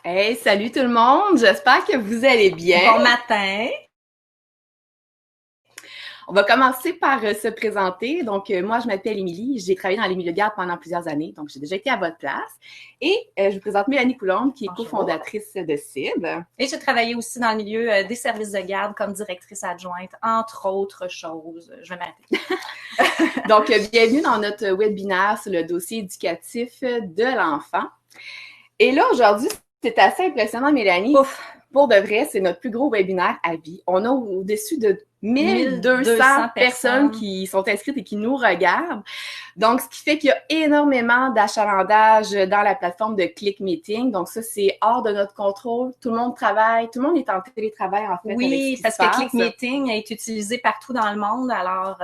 Hey, salut tout le monde! J'espère que vous allez bien. Bon matin. On va commencer par se présenter. Donc, moi, je m'appelle Émilie. J'ai travaillé dans les milieux de garde pendant plusieurs années. Donc, j'ai déjà été à votre place. Et je vous présente Mélanie Coulombe, qui est Bonjour. cofondatrice de CIB. Et j'ai travaillé aussi dans le milieu des services de garde comme directrice adjointe, entre autres choses. Je vais m'arrêter. Donc, bienvenue dans notre webinaire sur le dossier éducatif de l'enfant. Et là, aujourd'hui, c'est assez impressionnant, Mélanie. Ouf! Pour de vrai, c'est notre plus gros webinaire à vie. On a au-dessus de 1200 personnes qui sont inscrites et qui nous regardent. Donc, ce qui fait qu'il y a énormément d'achalandage dans la plateforme de Click Meeting. Donc, ça, c'est hors de notre contrôle. Tout le monde travaille. Tout le monde est en télétravail, en fait. Oui, parce que Click Meeting est utilisé partout dans le monde. Alors,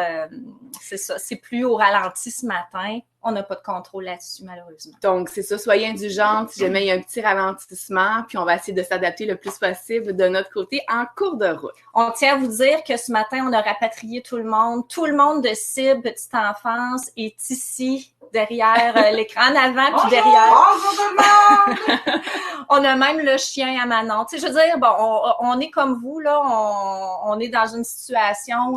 c'est ça. C'est plus au ralenti ce matin. On n'a pas de contrôle là-dessus, malheureusement. Donc, c'est ça. Soyez indulgentes si jamais il y a un petit ralentissement, puis on va essayer de s'adapter le plus possible de notre côté en cours de route. On tient à vous dire que ce matin, on a rapatrié tout le monde. Tout le monde de CIB Petite Enfance est ici, derrière l'écran, en avant puis derrière. Bonjour tout le monde! On a même le chien à Manon. Tu sais, je veux dire, bon, on est comme vous, là, on est dans une situation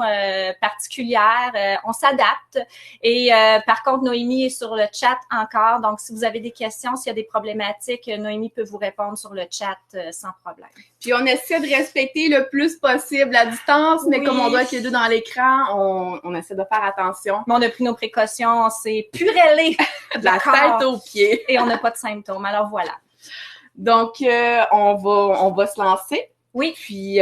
particulière, on s'adapte. Et par contre, Noémie est sur le chat encore. Donc, si vous avez des questions, s'il y a des problématiques, Noémie peut vous répondre sur le chat sans problème. Puis on essaie de respecter le plus possible la distance, mais oui. Comme on doit être les deux dans l'écran, on essaie de faire attention. Mais on a pris nos précautions, on s'est purellé de la tête aux pieds. Et on n'a pas de symptômes. Alors voilà. Donc, on va se lancer. Oui. Puis,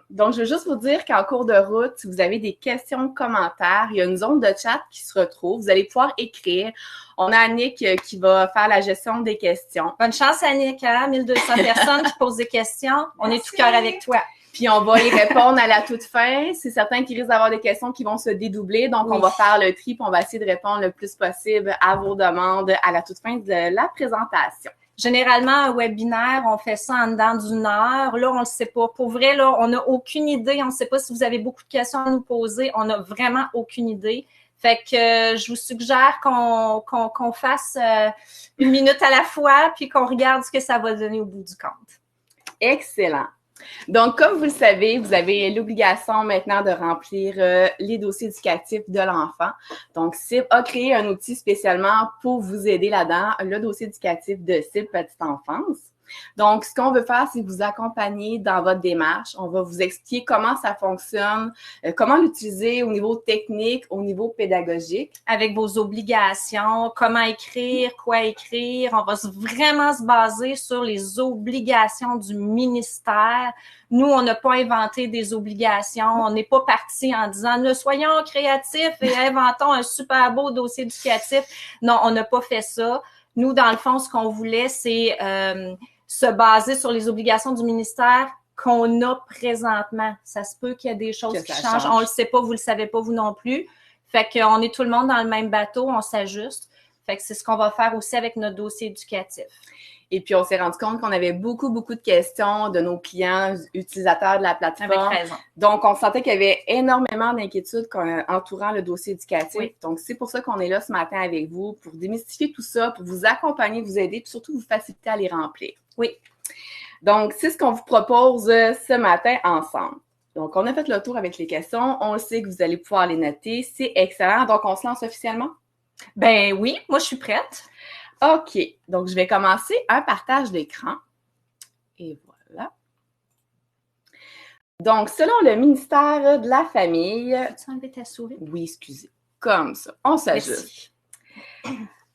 donc, je veux juste vous dire qu'en cours de route, si vous avez des questions, commentaires, il y a une zone de chat qui se retrouve. Vous allez pouvoir écrire. On a Annick qui va faire la gestion des questions. Bonne chance, Annick, hein? 1200 personnes qui posent des questions. On est tout cœur avec toi. Puis, on va y répondre à la toute fin. C'est certain qu'il risque d'avoir des questions qui vont se dédoubler. Donc, on va faire le tri puis on va essayer de répondre le plus possible à vos demandes à la toute fin de la présentation. Généralement, un webinaire, on fait ça en dedans d'une heure. Là, on ne le sait pas. Pour vrai, là, on n'a aucune idée. On ne sait pas si vous avez beaucoup de questions à nous poser. On n'a vraiment aucune idée. Fait que je vous suggère qu'on fasse une minute à la fois puis qu'on regarde ce que ça va donner au bout du compte. Excellent. Donc, comme vous le savez, vous avez l'obligation maintenant de remplir les dossiers éducatifs de l'enfant. Donc, CIB a créé un outil spécialement pour vous aider là-dedans, le dossier éducatif de CIB Petite Enfance. Donc, ce qu'on veut faire, c'est vous accompagner dans votre démarche. On va vous expliquer comment ça fonctionne, comment l'utiliser au niveau technique, au niveau pédagogique. Avec vos obligations, comment écrire, quoi écrire. On va vraiment se baser sur les obligations du ministère. Nous, on n'a pas inventé des obligations. On n'est pas parti en disant « Soyons créatifs et inventons un super beau dossier éducatif ». Non, on n'a pas fait ça. Nous, dans le fond, ce qu'on voulait, c'est se baser sur les obligations du ministère qu'on a présentement. Ça se peut qu'il y a des choses qui changent. On le sait pas, vous le savez pas, vous non plus. Fait qu'on est tout le monde dans le même bateau, on s'ajuste. Fait que c'est ce qu'on va faire aussi avec notre dossier éducatif. Et puis, on s'est rendu compte qu'on avait beaucoup de questions de nos clients utilisateurs de la plateforme. Avec raison. Donc, on sentait qu'il y avait énormément d'inquiétudes entourant le dossier éducatif. Oui. Donc, c'est pour ça qu'on est là ce matin avec vous, pour démystifier tout ça, pour vous accompagner, vous aider, puis surtout vous faciliter à les remplir. Oui. Donc, c'est ce qu'on vous propose ce matin ensemble. Donc, on a fait le tour avec les questions. On le sait que vous allez pouvoir les noter. C'est excellent. Donc, on se lance officiellement? Ben oui, moi, je suis prête. OK. Donc, je vais commencer un partage d'écran. Et voilà. Donc, selon le ministère de la Famille... Peux-tu enlever ta souris? Oui, excusez. Comme ça. On s'ajuste.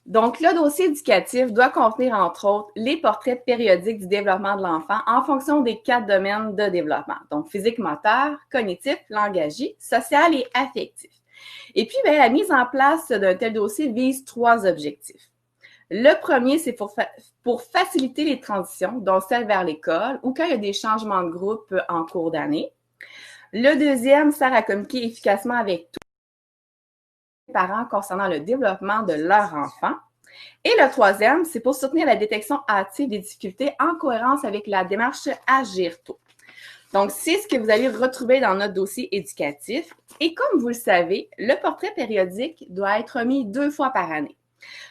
Donc, le dossier éducatif doit contenir, entre autres, les portraits périodiques du développement de l'enfant en fonction des 4 domaines de développement. Donc, physique, moteur, cognitif, langagier, social et affectif. Et puis, la mise en place d'un tel dossier vise 3 objectifs. Le premier, c'est pour faciliter les transitions, dont celle vers l'école ou quand il y a des changements de groupe en cours d'année. Le deuxième sert à communiquer efficacement avec tous les parents concernant le développement de leur enfant. Et le troisième, c'est pour soutenir la détection hâtive des difficultés en cohérence avec la démarche Agir tôt. Donc, c'est ce que vous allez retrouver dans notre dossier éducatif. Et comme vous le savez, le portrait périodique doit être remis 2 fois par année.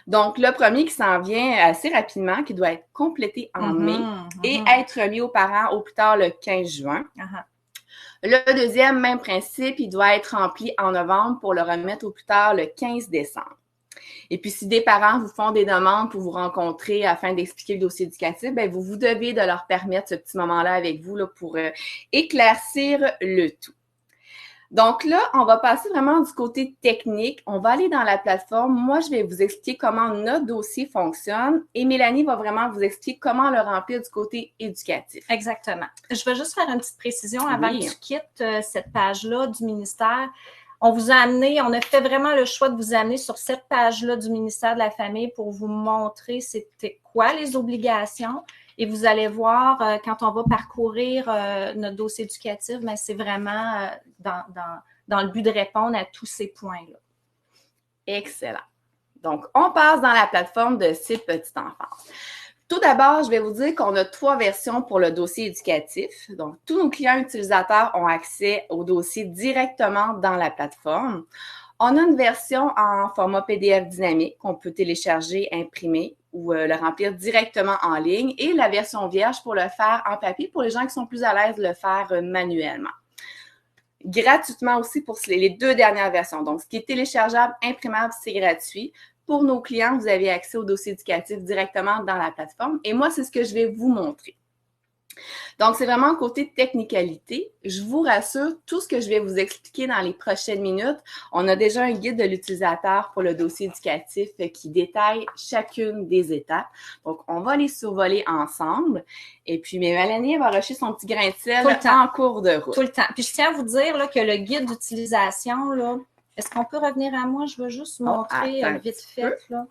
Donc, le premier qui s'en vient assez rapidement, qui doit être complété en mai et être remis aux parents au plus tard le 15 juin. Le deuxième, même principe, il doit être rempli en novembre pour le remettre au plus tard le 15 décembre. Et puis, si des parents vous font des demandes pour vous rencontrer afin d'expliquer le dossier éducatif, bien, vous devez de leur permettre ce petit moment-là avec vous là, pour éclaircir le tout. Donc là, on va passer vraiment du côté technique. On va aller dans la plateforme. Moi, je vais vous expliquer comment notre dossier fonctionne et Mélanie va vraiment vous expliquer comment le remplir du côté éducatif. Exactement. Je vais juste faire une petite précision avant que tu quittes cette page-là du ministère. On vous a amené, on a fait vraiment le choix de vous amener sur cette page-là du ministère de la Famille pour vous montrer c'était quoi les obligations. Et vous allez voir, quand on va parcourir notre dossier éducatif, ben, c'est vraiment dans le but de répondre à tous ces points-là. Excellent. Donc, on passe dans la plateforme de Site Petite Enfance. Tout d'abord, je vais vous dire qu'on a 3 versions pour le dossier éducatif. Donc, tous nos clients utilisateurs ont accès au dossier directement dans la plateforme. On a une version en format PDF dynamique qu'on peut télécharger, imprimer ou le remplir directement en ligne et la version vierge pour le faire en papier pour les gens qui sont plus à l'aise de le faire manuellement. Gratuitement aussi pour les 2 dernières versions. Donc, ce qui est téléchargeable, imprimable, c'est gratuit. Pour nos clients, vous avez accès au dossier éducatif directement dans la plateforme. Et moi, c'est ce que je vais vous montrer. Donc, c'est vraiment côté technicalité. Je vous rassure, tout ce que je vais vous expliquer dans les prochaines minutes, on a déjà un guide de l'utilisateur pour le dossier éducatif qui détaille chacune des étapes. Donc, on va les survoler ensemble. Et puis, Mélanie va rusher son petit grain de sel en cours de route. Tout le temps. Puis, je tiens à vous dire là, que le guide d'utilisation, là, est-ce qu'on peut revenir à moi? Je veux juste montrer vite fait, là.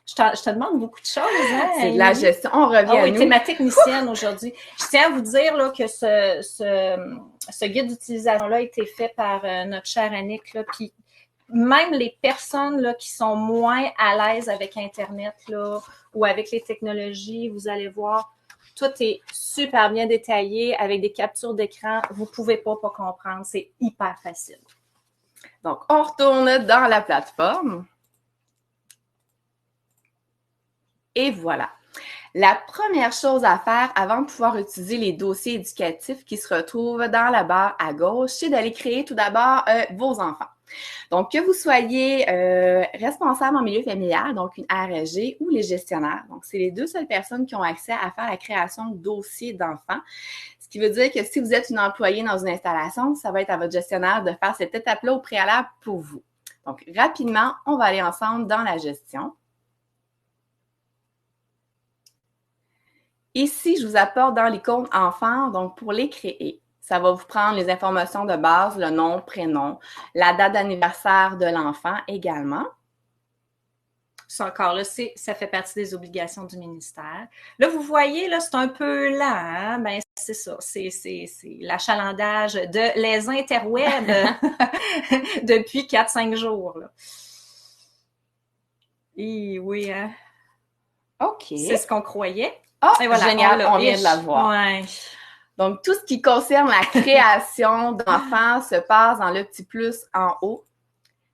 Je te demande beaucoup de choses. Hein, c'est de la gestion. On revient à nous. Tu es ma technicienne aujourd'hui. Je tiens à vous dire là, que ce guide d'utilisation-là a été fait par notre chère Annick. Là, puis même les personnes là, qui sont moins à l'aise avec Internet là, ou avec les technologies, vous allez voir, tout est super bien détaillé avec des captures d'écran. Vous ne pouvez pas comprendre. C'est hyper facile. Donc, on retourne dans la plateforme. Et voilà. La première chose à faire avant de pouvoir utiliser les dossiers éducatifs qui se retrouvent dans la barre à gauche, c'est d'aller créer tout d'abord vos enfants. Donc, que vous soyez responsable en milieu familial, donc une RSG ou les gestionnaires. Donc, c'est les 2 seules personnes qui ont accès à faire la création de dossiers d'enfants. Ce qui veut dire que si vous êtes une employée dans une installation, ça va être à votre gestionnaire de faire cette étape-là au préalable pour vous. Donc, rapidement, on va aller ensemble dans la gestion. Ici, je vous apporte dans les comptes enfants, donc pour les créer, ça va vous prendre les informations de base, le nom, prénom, la date d'anniversaire de l'enfant également. Ça encore là, ça fait partie des obligations du ministère. Là, vous voyez, là, c'est un peu lent, hein? Ben, c'est ça, c'est l'achalandage de les interwebs depuis 4-5 jours. Là. Et oui, hein? OK. C'est ce qu'on croyait. Ah, oh, voilà, génial, on vient de la voir. Ouais. Donc, tout ce qui concerne la création d'enfants se passe dans le petit plus en haut.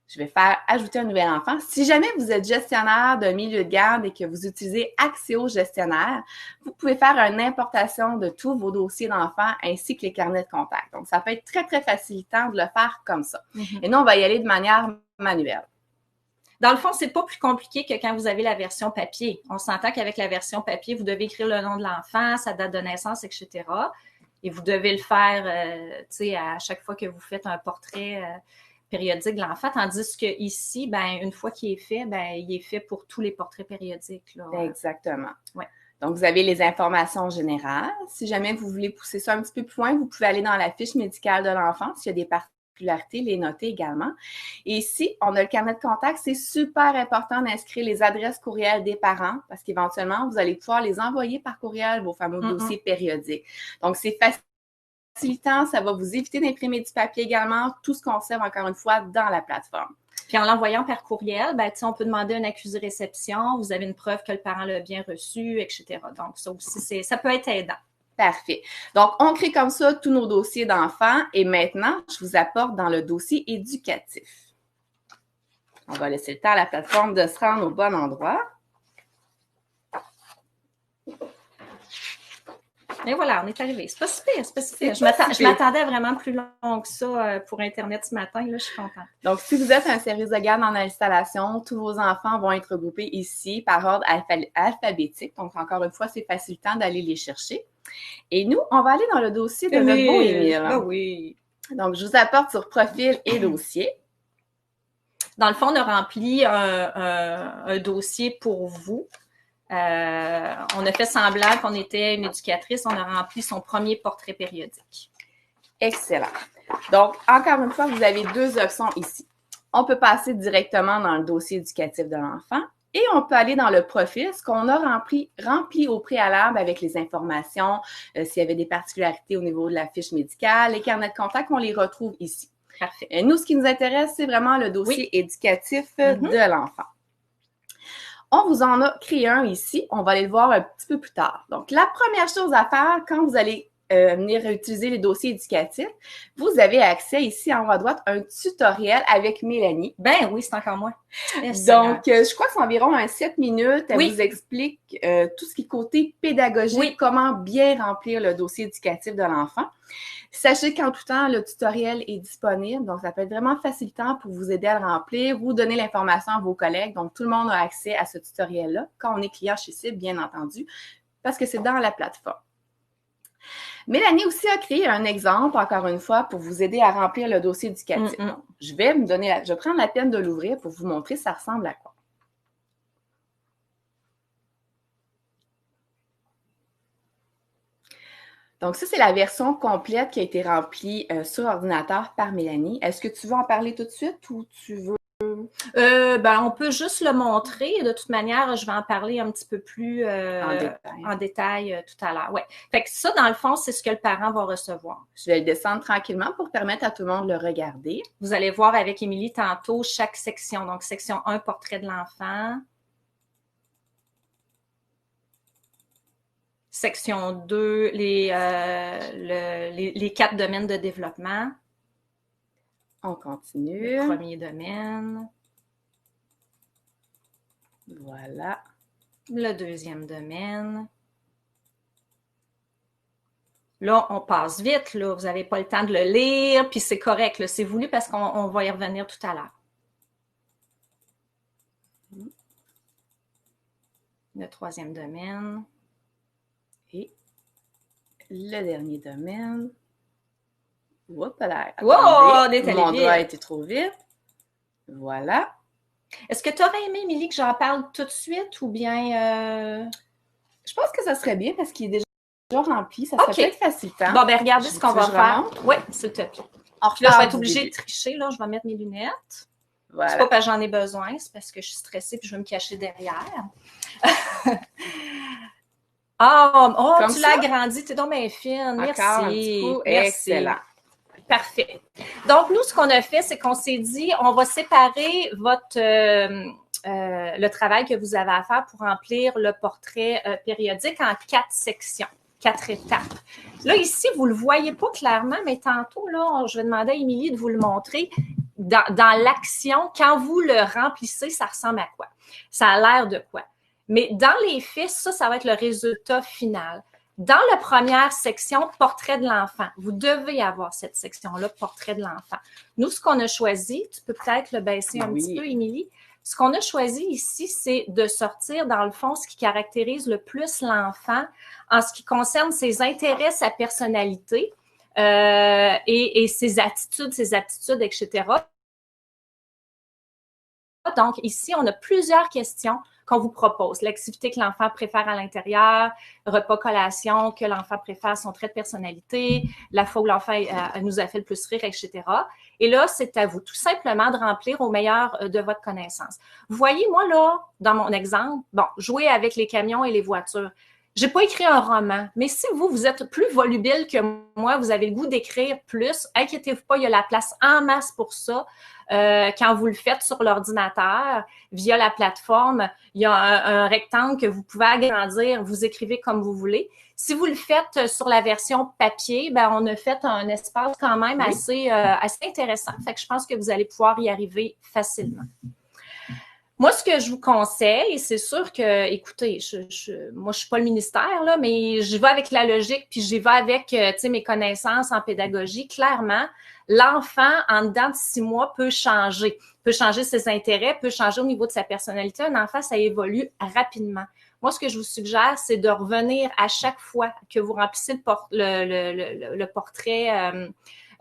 Je vais faire ajouter un nouvel enfant. Si jamais vous êtes gestionnaire d'un milieu de garde et que vous utilisez Axéo Gestionnaire, vous pouvez faire une importation de tous vos dossiers d'enfants ainsi que les carnets de contact. Donc, ça peut être très, très facilitant de le faire comme ça. Et nous, on va y aller de manière manuelle. Dans le fond, c'est pas plus compliqué que quand vous avez la version papier. On s'entend qu'avec la version papier, vous devez écrire le nom de l'enfant, sa date de naissance, etc. Et vous devez le faire, tu sais, à chaque fois que vous faites un portrait périodique de l'enfant. Tandis que ici, ben, une fois qu'il est fait, ben, il est fait pour tous les portraits périodiques. Là. Exactement. Ouais. Donc, vous avez les informations générales. Si jamais vous voulez pousser ça un petit peu plus loin, vous pouvez aller dans la fiche médicale de l'enfant s'il y a des particularités, les noter également. Et ici, on a le carnet de contact. C'est super important d'inscrire les adresses courriel des parents parce qu'éventuellement, vous allez pouvoir les envoyer par courriel, vos fameux dossiers périodiques. Donc, c'est facilitant. Ça va vous éviter d'imprimer du papier également. Tout se conserve, encore une fois, dans la plateforme. Puis en l'envoyant par courriel, ben, on peut demander un accusé-réception. Vous avez une preuve que le parent l'a bien reçu, etc. Donc, ça aussi, ça peut être aidant. Parfait. Donc, on crée comme ça tous nos dossiers d'enfants et maintenant, je vous apporte dans le dossier éducatif. On va laisser le temps à la plateforme de se rendre au bon endroit. Et voilà, on est arrivé. C'est pas super, c'est pas super. Je m'attendais vraiment plus long que ça pour Internet ce matin. Là, je suis contente. Donc, si vous êtes un service de garde en installation, tous vos enfants vont être regroupés ici par ordre alphabétique. Donc, encore une fois, c'est facilitant d'aller les chercher. Et nous, on va aller dans le dossier de notre beau Émile. Ah oui. Donc, je vous apporte sur profil et dossier. Dans le fond, on a rempli un dossier pour vous. On a fait semblant qu'on était une éducatrice. On a rempli son premier portrait périodique. Excellent. Donc, encore une fois, vous avez deux options ici. On peut passer directement dans le dossier éducatif de l'enfant et on peut aller dans le profil, ce qu'on a rempli au préalable avec les informations, s'il y avait des particularités au niveau de la fiche médicale, les carnets de contact, on les retrouve ici. Parfait. Et nous, ce qui nous intéresse, c'est vraiment le dossier éducatif de l'enfant. On vous en a créé un ici. On va aller le voir un petit peu plus tard. Donc, la première chose à faire quand vous allez venir utiliser les dossiers éducatifs, vous avez accès ici en haut à droite à un tutoriel avec Mélanie. Ben oui, c'est encore moi. Donc, je crois que c'est environ 7 minutes. Elle vous explique tout ce qui est côté pédagogique, comment bien remplir le dossier éducatif de l'enfant. Sachez qu'en tout temps, le tutoriel est disponible, donc ça peut être vraiment facilitant pour vous aider à le remplir, vous donner l'information à vos collègues. Donc, tout le monde a accès à ce tutoriel-là, quand on est client chez Cible, bien entendu, parce que c'est dans la plateforme. Mélanie aussi a créé un exemple, encore une fois, pour vous aider à remplir le dossier éducatif. Donc, je vais prendre la peine de l'ouvrir pour vous montrer ça ressemble à quoi. Donc, ça, c'est la version complète qui a été remplie sur ordinateur par Mélanie. Est-ce que tu veux en parler tout de suite ou tu veux? On peut juste le montrer. De toute manière, je vais en parler un petit peu plus en détail tout à l'heure. Ouais. Fait que ça, dans le fond, c'est ce que le parent va recevoir. Je vais le descendre tranquillement pour permettre à tout le monde de le regarder. Vous allez voir avec Émilie tantôt chaque section. Donc, section 1, portrait de l'enfant. Section 2, les 4 domaines de développement. On continue. Le premier domaine. Voilà. Le deuxième domaine. Là, on passe vite. Là. Vous n'avez pas le temps de le lire, puis c'est correct. C'est voulu parce qu'on va y revenir tout à l'heure. Le troisième domaine. Et le dernier domaine. Oups, là. Wow, on est allé Mon vite. doigt a été trop vite. Voilà. Est-ce que tu aurais aimé, Émilie, que j'en parle tout de suite ou bien... Je pense que ça serait bien parce qu'il est déjà rempli. Ça serait peut-être facilitant. Bon, ben regardez ce qu'on va faire. Oui, s'il te plaît. Puis là, je vais être obligée de tricher. Là, je vais mettre mes lunettes. Voilà. C'est pas parce que j'en ai besoin, c'est parce que je suis stressée et je vais me cacher derrière. Tu l'as agrandi, tu es donc bien fine. Merci. Merci. Excellent. Parfait. Donc, nous, ce qu'on a fait, c'est qu'on s'est dit, on va séparer le travail que vous avez à faire pour remplir le portrait périodique en 4 sections, 4 étapes. Là, ici, vous ne le voyez pas clairement, mais tantôt, là, je vais demander à Émilie de vous le montrer. Dans l'action, quand vous le remplissez, ça ressemble à quoi? Ça a l'air de quoi? Mais dans les faits, ça va être le résultat final. Dans la première section, portrait de l'enfant, vous devez avoir cette section-là, portrait de l'enfant. Nous, ce qu'on a choisi, tu peux peut-être le baisser un petit peu, Émilie. Ce qu'on a choisi ici, c'est de sortir, dans le fond, ce qui caractérise le plus l'enfant en ce qui concerne ses intérêts, sa personnalité et ses attitudes, ses aptitudes, etc. Donc, ici, on a plusieurs questions qu'on vous propose. L'activité que l'enfant préfère à l'intérieur, repas collation que l'enfant préfère, son trait de personnalité, la fois où l'enfant nous a fait le plus rire, etc. Et là, c'est à vous tout simplement de remplir au meilleur de votre connaissance. Vous voyez, moi, là, dans mon exemple, jouer avec les camions et les voitures. J'ai pas écrit un roman, mais si vous êtes plus volubile que moi, vous avez le goût d'écrire plus, inquiétez-vous pas, il y a la place en masse pour ça. Quand vous le faites sur l'ordinateur, via la plateforme, il y a un rectangle que vous pouvez agrandir, vous écrivez comme vous voulez. Si vous le faites sur la version papier, on a fait un espace quand même assez intéressant. Fait que je pense que vous allez pouvoir y arriver facilement. Moi, ce que je vous conseille, c'est sûr que, écoutez, moi, je suis pas le ministère, là, mais j'y vais avec la logique, puis j'y vais avec, tu sais, mes connaissances en pédagogie. Clairement, l'enfant, en dedans de 6 mois, peut changer ses intérêts, peut changer au niveau de sa personnalité. Un enfant, ça évolue rapidement. Moi, ce que je vous suggère, c'est de revenir à chaque fois que vous remplissez le portrait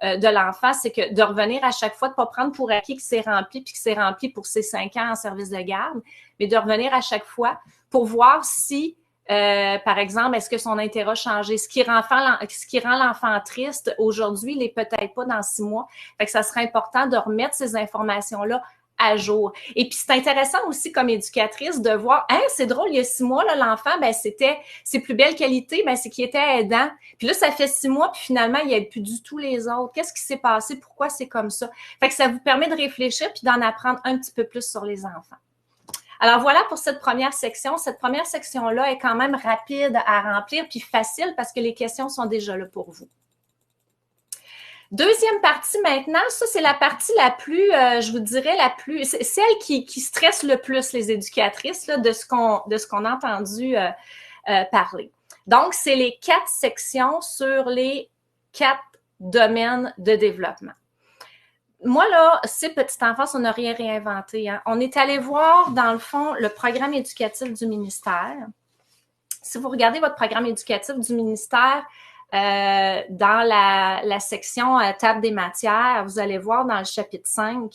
de l'enfant, c'est que de revenir à chaque fois, de ne pas prendre pour acquis que c'est rempli, puis que c'est rempli pour ses 5 ans en service de garde, mais de revenir à chaque fois pour voir si, par exemple, est-ce que son intérêt a changé? Ce qui rend l'enfant triste aujourd'hui, il n'est peut-être pas dans 6 mois. Fait que ça serait important de remettre ces informations-là à jour. Et puis, c'est intéressant aussi comme éducatrice de voir, hein, c'est drôle, il y a 6 mois, là, l'enfant, ben, c'était ses plus belles qualités, ben, c'est qu'il était aidant. Puis là, ça fait 6 mois, puis finalement, il n'y a plus du tout les autres. Qu'est-ce qui s'est passé? Pourquoi c'est comme ça? Fait que ça vous permet de réfléchir puis d'en apprendre un petit peu plus sur les enfants. Alors voilà pour cette première section. Cette première section-là est quand même rapide à remplir puis facile parce que les questions sont déjà là pour vous. Deuxième partie maintenant, ça c'est la partie la plus, je vous dirais la plus, c'est celle qui stresse le plus les éducatrices là, de ce qu'on a entendu parler. Donc, c'est les 4 sections sur les 4 domaines de développement. Moi, là, c'est petite enfance, on n'a rien réinventé. Hein. On est allé voir, dans le fond, le programme éducatif du ministère. Si vous regardez votre programme éducatif du ministère, dans la section table des matières, vous allez voir dans le chapitre 5,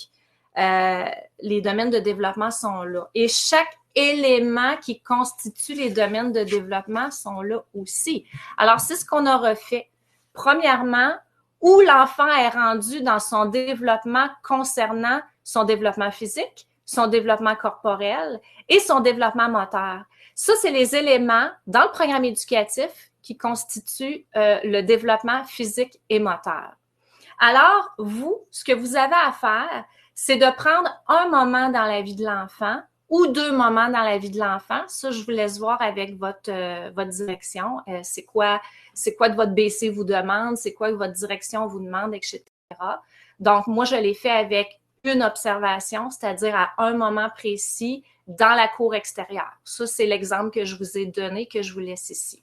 les domaines de développement sont là. Et chaque élément qui constitue les domaines de développement sont là aussi. Alors, c'est ce qu'on a refait. Premièrement, où l'enfant est rendu dans son développement concernant son développement physique, son développement corporel et son développement moteur. Ça, c'est les éléments dans le programme éducatif qui constituent le développement physique et moteur. Alors, vous, ce que vous avez à faire, c'est de prendre un moment dans la vie de l'enfant ou 2 moments dans la vie de l'enfant. Ça, je vous laisse voir avec votre direction. C'est quoi de votre BC vous demande, c'est quoi que votre direction vous demande, etc. Donc, moi, je l'ai fait avec une observation, c'est-à-dire à un moment précis dans la cour extérieure. Ça, c'est l'exemple que je vous ai donné, que je vous laisse ici.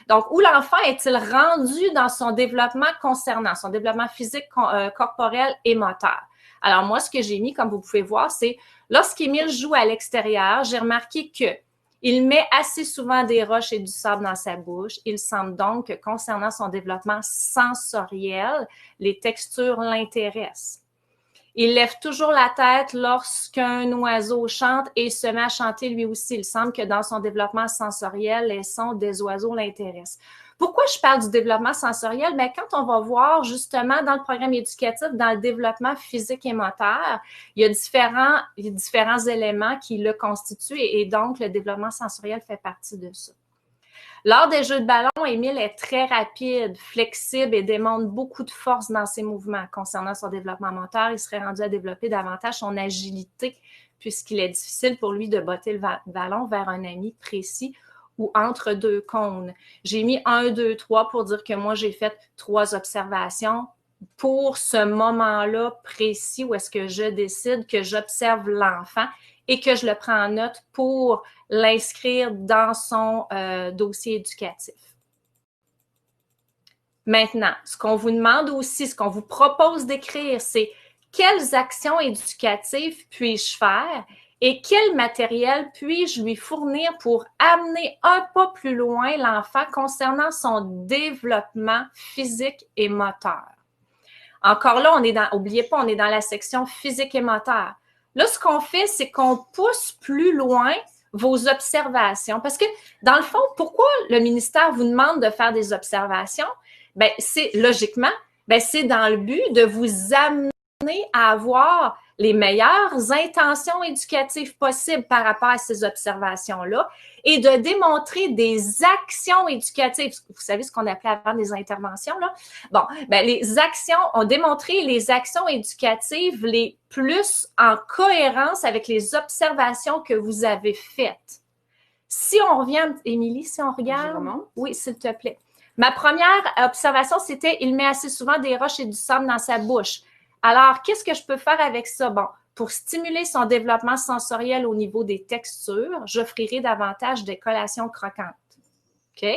Donc, où l'enfant est-il rendu dans son développement concernant son développement physique, corporel et moteur? Alors, moi, ce que j'ai mis, comme vous pouvez voir, c'est lorsqu'Émile joue à l'extérieur, j'ai remarqué qu'il met assez souvent des roches et du sable dans sa bouche. Il semble donc que concernant son développement sensoriel, les textures l'intéressent. Il lève toujours la tête lorsqu'un oiseau chante et se met à chanter lui aussi. Il semble que dans son développement sensoriel, les sons des oiseaux l'intéressent. Pourquoi je parle du développement sensoriel? Bien, quand on va voir justement dans le programme éducatif, dans le développement physique et moteur, il y a différents éléments qui le constituent et donc le développement sensoriel fait partie de ça. Lors des jeux de ballon, Émile est très rapide, flexible et démontre beaucoup de force dans ses mouvements. Concernant son développement moteur, il serait rendu à développer davantage son agilité puisqu'il est difficile pour lui de botter le ballon vers un ami précis ou entre 2 cônes. J'ai mis 1, 2, 3 pour dire que moi, j'ai fait 3 observations pour ce moment-là précis où est-ce que je décide que j'observe l'enfant et que je le prends en note pour l'inscrire dans son dossier éducatif. Maintenant, ce qu'on vous demande aussi, ce qu'on vous propose d'écrire, c'est quelles actions éducatives puis-je faire et quel matériel puis-je lui fournir pour amener un pas plus loin l'enfant concernant son développement physique et moteur. Encore là, n'oubliez pas, on est dans la section physique et moteur. Là, ce qu'on fait, c'est qu'on pousse plus loin vos observations. Parce que, dans le fond, pourquoi le ministère vous demande de faire des observations? Bien, c'est logiquement, c'est dans le but de vous amener à avoir les meilleures intentions éducatives possibles par rapport à ces observations-là et de démontrer des actions éducatives. Vous savez ce qu'on appelait avant des interventions, là? Bon, les actions, ont démontré les actions éducatives les plus en cohérence avec les observations que vous avez faites. Si on revient, Émilie, si on regarde. Oui, s'il te plaît. Ma première observation, c'était « Il met assez souvent des roches et du sable dans sa bouche ». Alors, qu'est-ce que je peux faire avec ça? Bon, Pour stimuler son développement sensoriel au niveau des textures, j'offrirai davantage de collations croquantes. OK?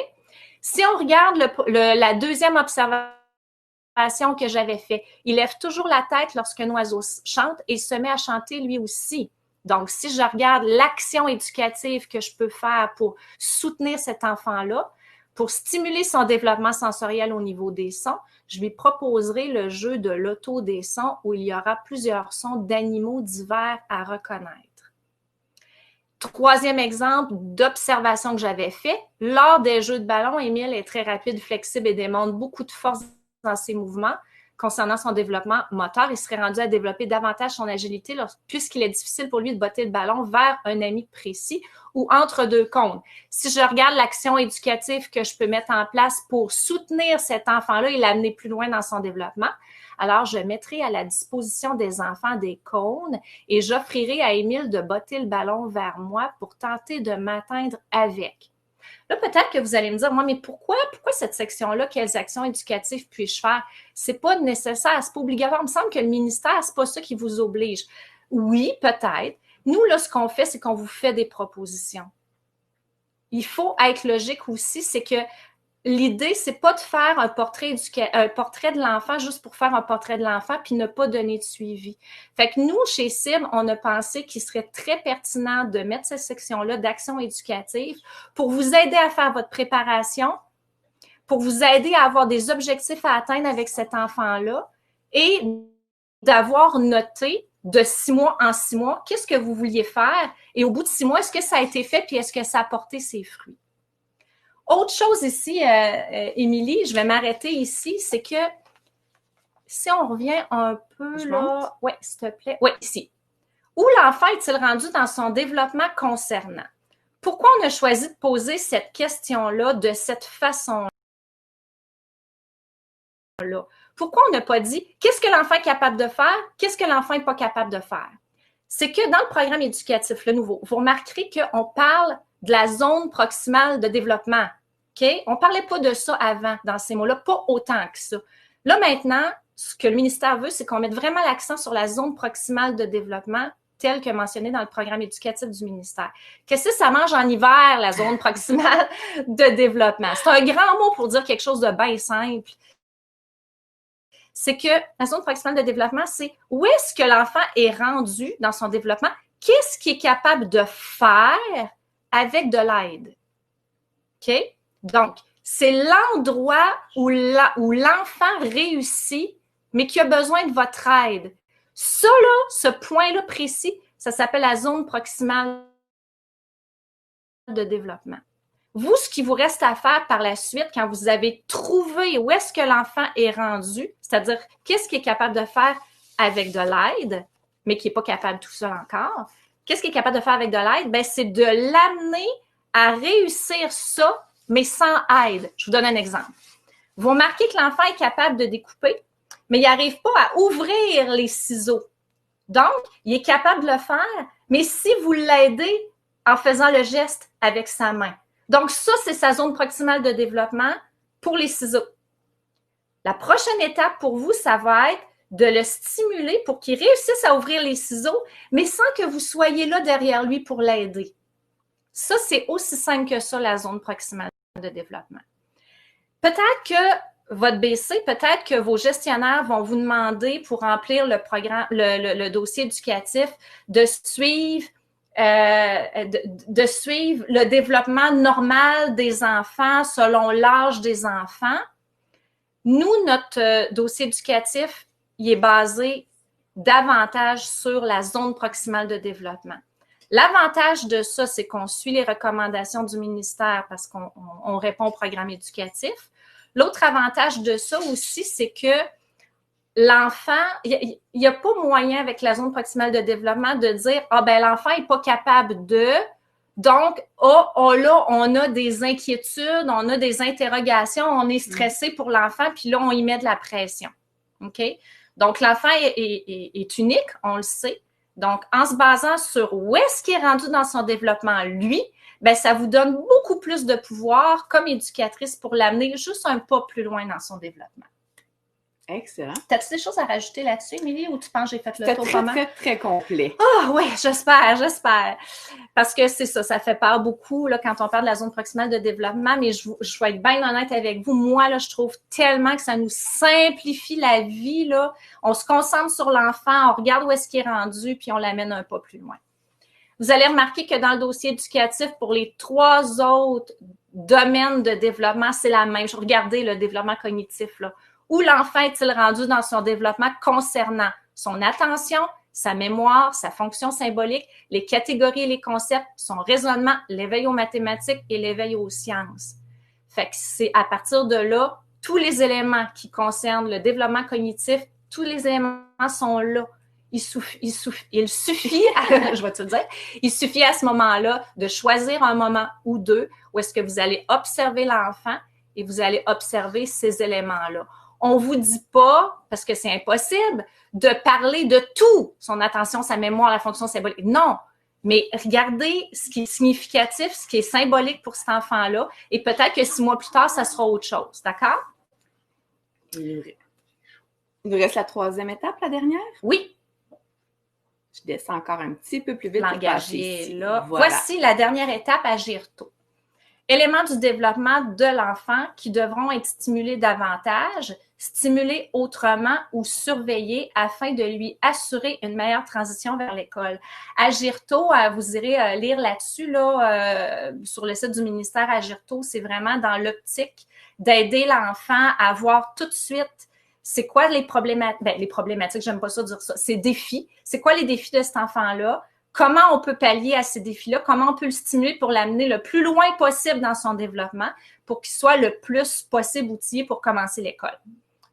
Si on regarde la deuxième observation que j'avais faite, il lève toujours la tête lorsqu'un oiseau chante et se met à chanter lui aussi. Donc, si je regarde l'action éducative que je peux faire pour soutenir cet enfant-là, pour stimuler son développement sensoriel au niveau des sons, je lui proposerai le jeu de l'auto des sons où il y aura plusieurs sons d'animaux divers à reconnaître. Troisième exemple d'observation que j'avais fait, lors des jeux de ballon, Émile est très rapide, flexible et démontre beaucoup de force dans ses mouvements. Concernant son développement moteur, il serait rendu à développer davantage son agilité puisqu'il est difficile pour lui de botter le ballon vers un ami précis ou entre deux cônes. Si je regarde l'action éducative que je peux mettre en place pour soutenir cet enfant-là et l'amener plus loin dans son développement, alors je mettrai à la disposition des enfants des cônes et j'offrirai à Émile de botter le ballon vers moi pour tenter de m'atteindre avec. Là, peut-être que vous allez me dire, moi, mais pourquoi cette section-là, quelles actions éducatives puis-je faire? C'est pas nécessaire, c'est pas obligatoire. Il me semble que le ministère, c'est pas ça qui vous oblige. Oui, peut-être. Nous, là, ce qu'on fait, c'est qu'on vous fait des propositions. Il faut être logique aussi, c'est que l'idée, c'est pas de faire un portrait de l'enfant juste pour faire un portrait de l'enfant puis ne pas donner de suivi. Fait que nous, chez CIB, on a pensé qu'il serait très pertinent de mettre cette section-là d'action éducative pour vous aider à faire votre préparation, pour vous aider à avoir des objectifs à atteindre avec cet enfant-là et d'avoir noté de 6 mois en 6 mois qu'est-ce que vous vouliez faire et au bout de 6 mois, est-ce que ça a été fait puis est-ce que ça a porté ses fruits? Autre chose ici, Émilie, je vais m'arrêter ici, c'est que si on revient un peu là, oui, s'il te plaît, oui, ici. Où l'enfant est-il rendu dans son développement concernant? Pourquoi on a choisi de poser cette question-là de cette façon-là? Pourquoi on n'a pas dit qu'est-ce que l'enfant est capable de faire, qu'est-ce que l'enfant n'est pas capable de faire? C'est que dans le programme éducatif, le nouveau, vous remarquerez qu'on parle de la zone proximale de développement. Okay? On ne parlait pas de ça avant dans ces mots-là, pas autant que ça. Là, maintenant, ce que le ministère veut, c'est qu'on mette vraiment l'accent sur la zone proximale de développement, telle que mentionnée dans le programme éducatif du ministère. Qu'est-ce que ça mange en hiver, la zone proximale de développement? C'est un grand mot pour dire quelque chose de bien simple. C'est que la zone proximale de développement, c'est où est-ce que l'enfant est rendu dans son développement, qu'est-ce qu'il est capable de faire avec de l'aide. OK? Donc, c'est l'endroit où l'enfant réussit, mais qui a besoin de votre aide. Ça, là, ce point-là précis, ça s'appelle la zone proximale de développement. Vous, ce qui vous reste à faire par la suite, quand vous avez trouvé où est-ce que l'enfant est rendu, c'est-à-dire qu'est-ce qu'il est capable de faire avec de l'aide, mais qui n'est pas capable tout seul encore, qu'est-ce qu'il est capable de faire avec de l'aide? Bien, c'est de l'amener à réussir ça, mais sans aide. Je vous donne un exemple. Vous remarquez que l'enfant est capable de découper, mais il n'arrive pas à ouvrir les ciseaux. Donc, il est capable de le faire, mais si vous l'aidez en faisant le geste avec sa main. Donc, ça, c'est sa zone proximale de développement pour les ciseaux. La prochaine étape pour vous, ça va être de le stimuler pour qu'il réussisse à ouvrir les ciseaux, mais sans que vous soyez là derrière lui pour l'aider. Ça, c'est aussi simple que ça, la zone proximale de développement. Peut-être que votre BC, peut-être que vos gestionnaires vont vous demander pour remplir le programme, le dossier éducatif de suivre le développement normal des enfants selon l'âge des enfants. Nous, notre dossier éducatif, il est basé davantage sur la zone proximale de développement. L'avantage de ça, c'est qu'on suit les recommandations du ministère parce qu'on répond au programme éducatif. L'autre avantage de ça aussi, c'est que l'enfant, il n'y a pas moyen avec la zone proximale de développement de dire « Ah ben l'enfant n'est pas capable de… » Donc, là, on a des inquiétudes, on a des interrogations, on est stressé pour l'enfant, puis là, on y met de la pression. OK? Donc, l'enfant est unique, on le sait. Donc, en se basant sur où est-ce qu'il est rendu dans son développement, lui, ben ça vous donne beaucoup plus de pouvoir comme éducatrice pour l'amener juste un pas plus loin dans son développement. Excellent. T'as-tu des choses à rajouter là-dessus, Émilie, ou tu penses que j'ai fait le tour C'était pas mal? très, très complet. Ah oui, j'espère. Parce que c'est ça fait peur beaucoup là, quand on parle de la zone proximale de développement, mais je vais être bien honnête avec vous. Moi, là, je trouve tellement que ça nous simplifie la vie. Là. On se concentre sur l'enfant, on regarde où est-ce qu'il est rendu, puis on l'amène un pas plus loin. Vous allez remarquer que dans le dossier éducatif, pour les 3 autres domaines de développement, c'est la même. Regardez le développement cognitif, là. Où l'enfant est-il rendu dans son développement concernant son attention, sa mémoire, sa fonction symbolique, les catégories et les concepts, son raisonnement, l'éveil aux mathématiques et l'éveil aux sciences. Fait que c'est à partir de là, tous les éléments qui concernent le développement cognitif, tous les éléments sont là. Il suffit je vais te le dire, il suffit à ce moment-là de choisir un moment ou deux où est-ce que vous allez observer l'enfant et vous allez observer ces éléments-là. On vous dit pas, parce que c'est impossible, de parler de tout, son attention, sa mémoire, la fonction symbolique. Non, mais regardez ce qui est significatif, ce qui est symbolique pour cet enfant-là, et peut-être que 6 mois plus tard, ça sera autre chose, d'accord? Il nous reste la 3e étape, la dernière? Oui. Je descends encore un petit peu plus vite. L'engager là. Voilà. Voici la dernière étape, agir tôt. Éléments du développement de l'enfant qui devront être stimulés davantage, stimulés autrement ou surveillés afin de lui assurer une meilleure transition vers l'école. Agir tôt, vous irez lire là-dessus, là, sur le site du ministère Agir tôt, c'est vraiment dans l'optique d'aider l'enfant à voir tout de suite c'est quoi les problématiques, les problématiques, j'aime pas ça dire ça, ces défis, c'est quoi les défis de cet enfant-là, comment on peut pallier à ces défis-là, comment on peut le stimuler pour l'amener le plus loin possible dans son développement pour qu'il soit le plus possible outillé pour commencer l'école.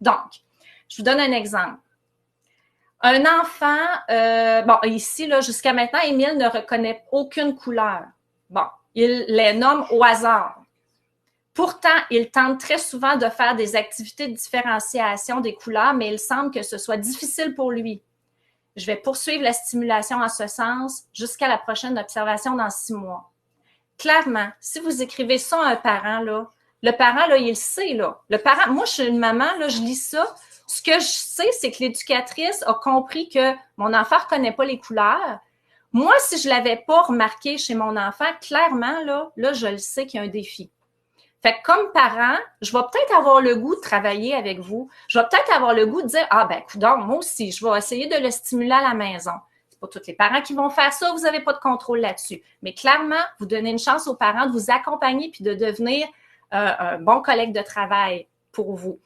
Donc, je vous donne un exemple. Un enfant, bon, ici, là, jusqu'à maintenant, Émile ne reconnaît aucune couleur. Bon, il les nomme au hasard. Pourtant, il tente très souvent de faire des activités de différenciation des couleurs, mais il semble que ce soit difficile pour lui. Je vais poursuivre la stimulation en ce sens jusqu'à la prochaine observation dans 6 mois. Clairement, si vous écrivez ça à un parent, là, le parent, là, il le sait, là. Le parent, moi, je suis une maman, là, je lis ça. Ce que je sais, c'est que l'éducatrice a compris que mon enfant ne reconnaît pas les couleurs. Moi, si je ne l'avais pas remarqué chez mon enfant, clairement, là, je le sais qu'il y a un défi. Fait que comme parent, je vais peut-être avoir le goût de travailler avec vous. Je vais peut-être avoir le goût de dire, ah ben, coudonc, moi aussi, je vais essayer de le stimuler à la maison. C'est pas tous les parents qui vont faire ça, vous n'avez pas de contrôle là-dessus. Mais clairement, vous donnez une chance aux parents de vous accompagner puis de devenir un bon collègue de travail pour vous.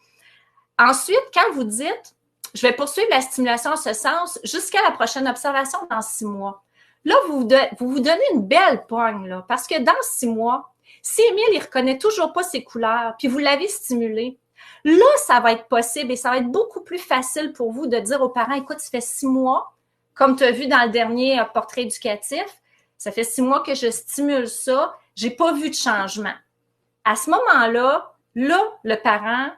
Ensuite, quand vous dites, je vais poursuivre la stimulation en ce sens jusqu'à la prochaine observation dans 6 mois. Là, vous vous donnez une belle pogne, là, parce que dans 6 mois, si Émile, il ne reconnaît toujours pas ses couleurs, puis vous l'avez stimulé, là, ça va être possible et ça va être beaucoup plus facile pour vous de dire aux parents, écoute, ça fait 6 mois, comme tu as vu dans le dernier portrait éducatif, ça fait 6 mois que je stimule ça, je n'ai pas vu de changement. À ce moment-là, là, le parent,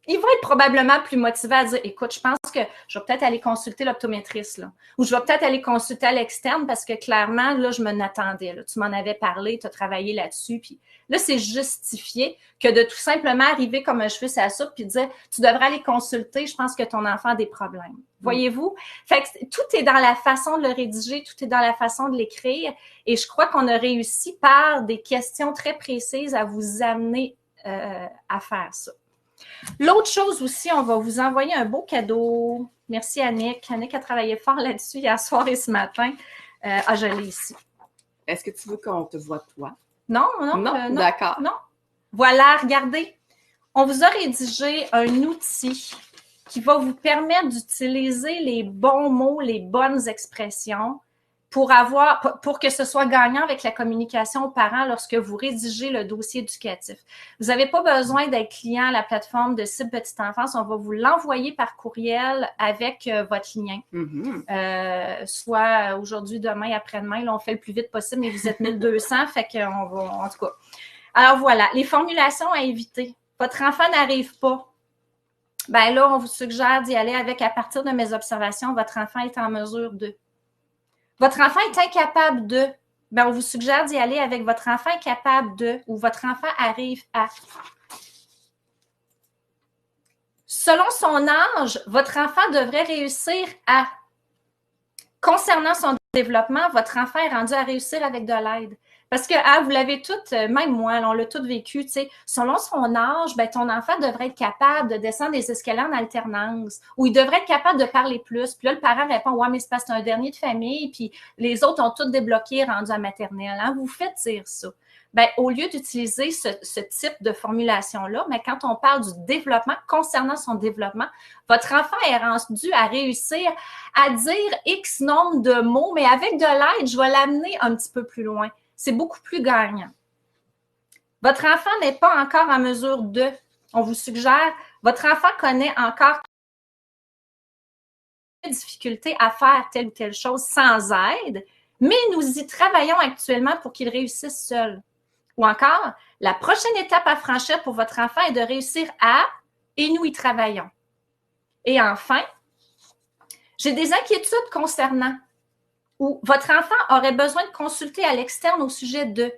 il va être probablement plus motivé à dire, écoute, je pense que je vais peut-être aller consulter l'optométriste, là, ou je vais peut-être aller consulter à l'externe parce que clairement, là, je me n'attendais. Là. Tu m'en avais parlé, tu as travaillé là-dessus, puis là, c'est justifié que de tout simplement arriver comme un cheveu sur la soupe puis dire, tu devrais aller consulter, je pense que ton enfant a des problèmes. Voyez-vous? Fait que tout est dans la façon de le rédiger, tout est dans la façon de l'écrire, et je crois qu'on a réussi par des questions très précises à vous amener à faire ça. L'autre chose aussi, on va vous envoyer un beau cadeau. Merci Annick. Annick a travaillé fort là-dessus hier soir et ce matin. Je l'ai ici. Est-ce que tu veux qu'on te voit toi? Non. D'accord. Non. Voilà, regardez. On vous a rédigé un outil qui va vous permettre d'utiliser les bons mots, les bonnes expressions pour que ce soit gagnant avec la communication aux parents lorsque vous rédigez le dossier éducatif. Vous n'avez pas besoin d'être client à la plateforme de Cible Petite Enfance. On va vous l'envoyer par courriel avec votre lien. Soit aujourd'hui, demain, après-demain. Là, on fait le plus vite possible, mais vous êtes 1200, fait qu'on va, en tout cas. Alors voilà, les formulations à éviter. Votre enfant n'arrive pas. Ben là, on vous suggère d'y aller avec, à partir de mes observations, votre enfant est en mesure de. Votre enfant est incapable de. Ben, on vous suggère d'y aller avec votre enfant est capable de ou votre enfant arrive à. Selon son âge, votre enfant devrait réussir à, concernant son développement, votre enfant est rendu à réussir avec de l'aide. Parce que vous l'avez toutes, même moi, on l'a tout vécu, tu sais, selon son âge, ben, ton enfant devrait être capable de descendre des escaliers en alternance, ou il devrait être capable de parler plus. Puis là, le parent répond, ouais, mais c'est parce que c'est un dernier de famille, puis les autres ont tout débloqué, rendu à maternelle. Hein? Vous faites dire ça. Ben, au lieu d'utiliser ce type de formulation-là, mais quand on parle du développement, concernant son développement, votre enfant est rendu à réussir à dire X nombre de mots, mais avec de l'aide, je vais l'amener un petit peu plus loin. C'est beaucoup plus gagnant. Votre enfant n'est pas encore en mesure de, on vous suggère, votre enfant connaît encore des difficultés à faire telle ou telle chose sans aide, mais nous y travaillons actuellement pour qu'il réussisse seul. Ou encore, la prochaine étape à franchir pour votre enfant est de réussir à, et nous y travaillons. Et enfin, j'ai des inquiétudes concernant, ou votre enfant aurait besoin de consulter à l'externe au sujet de,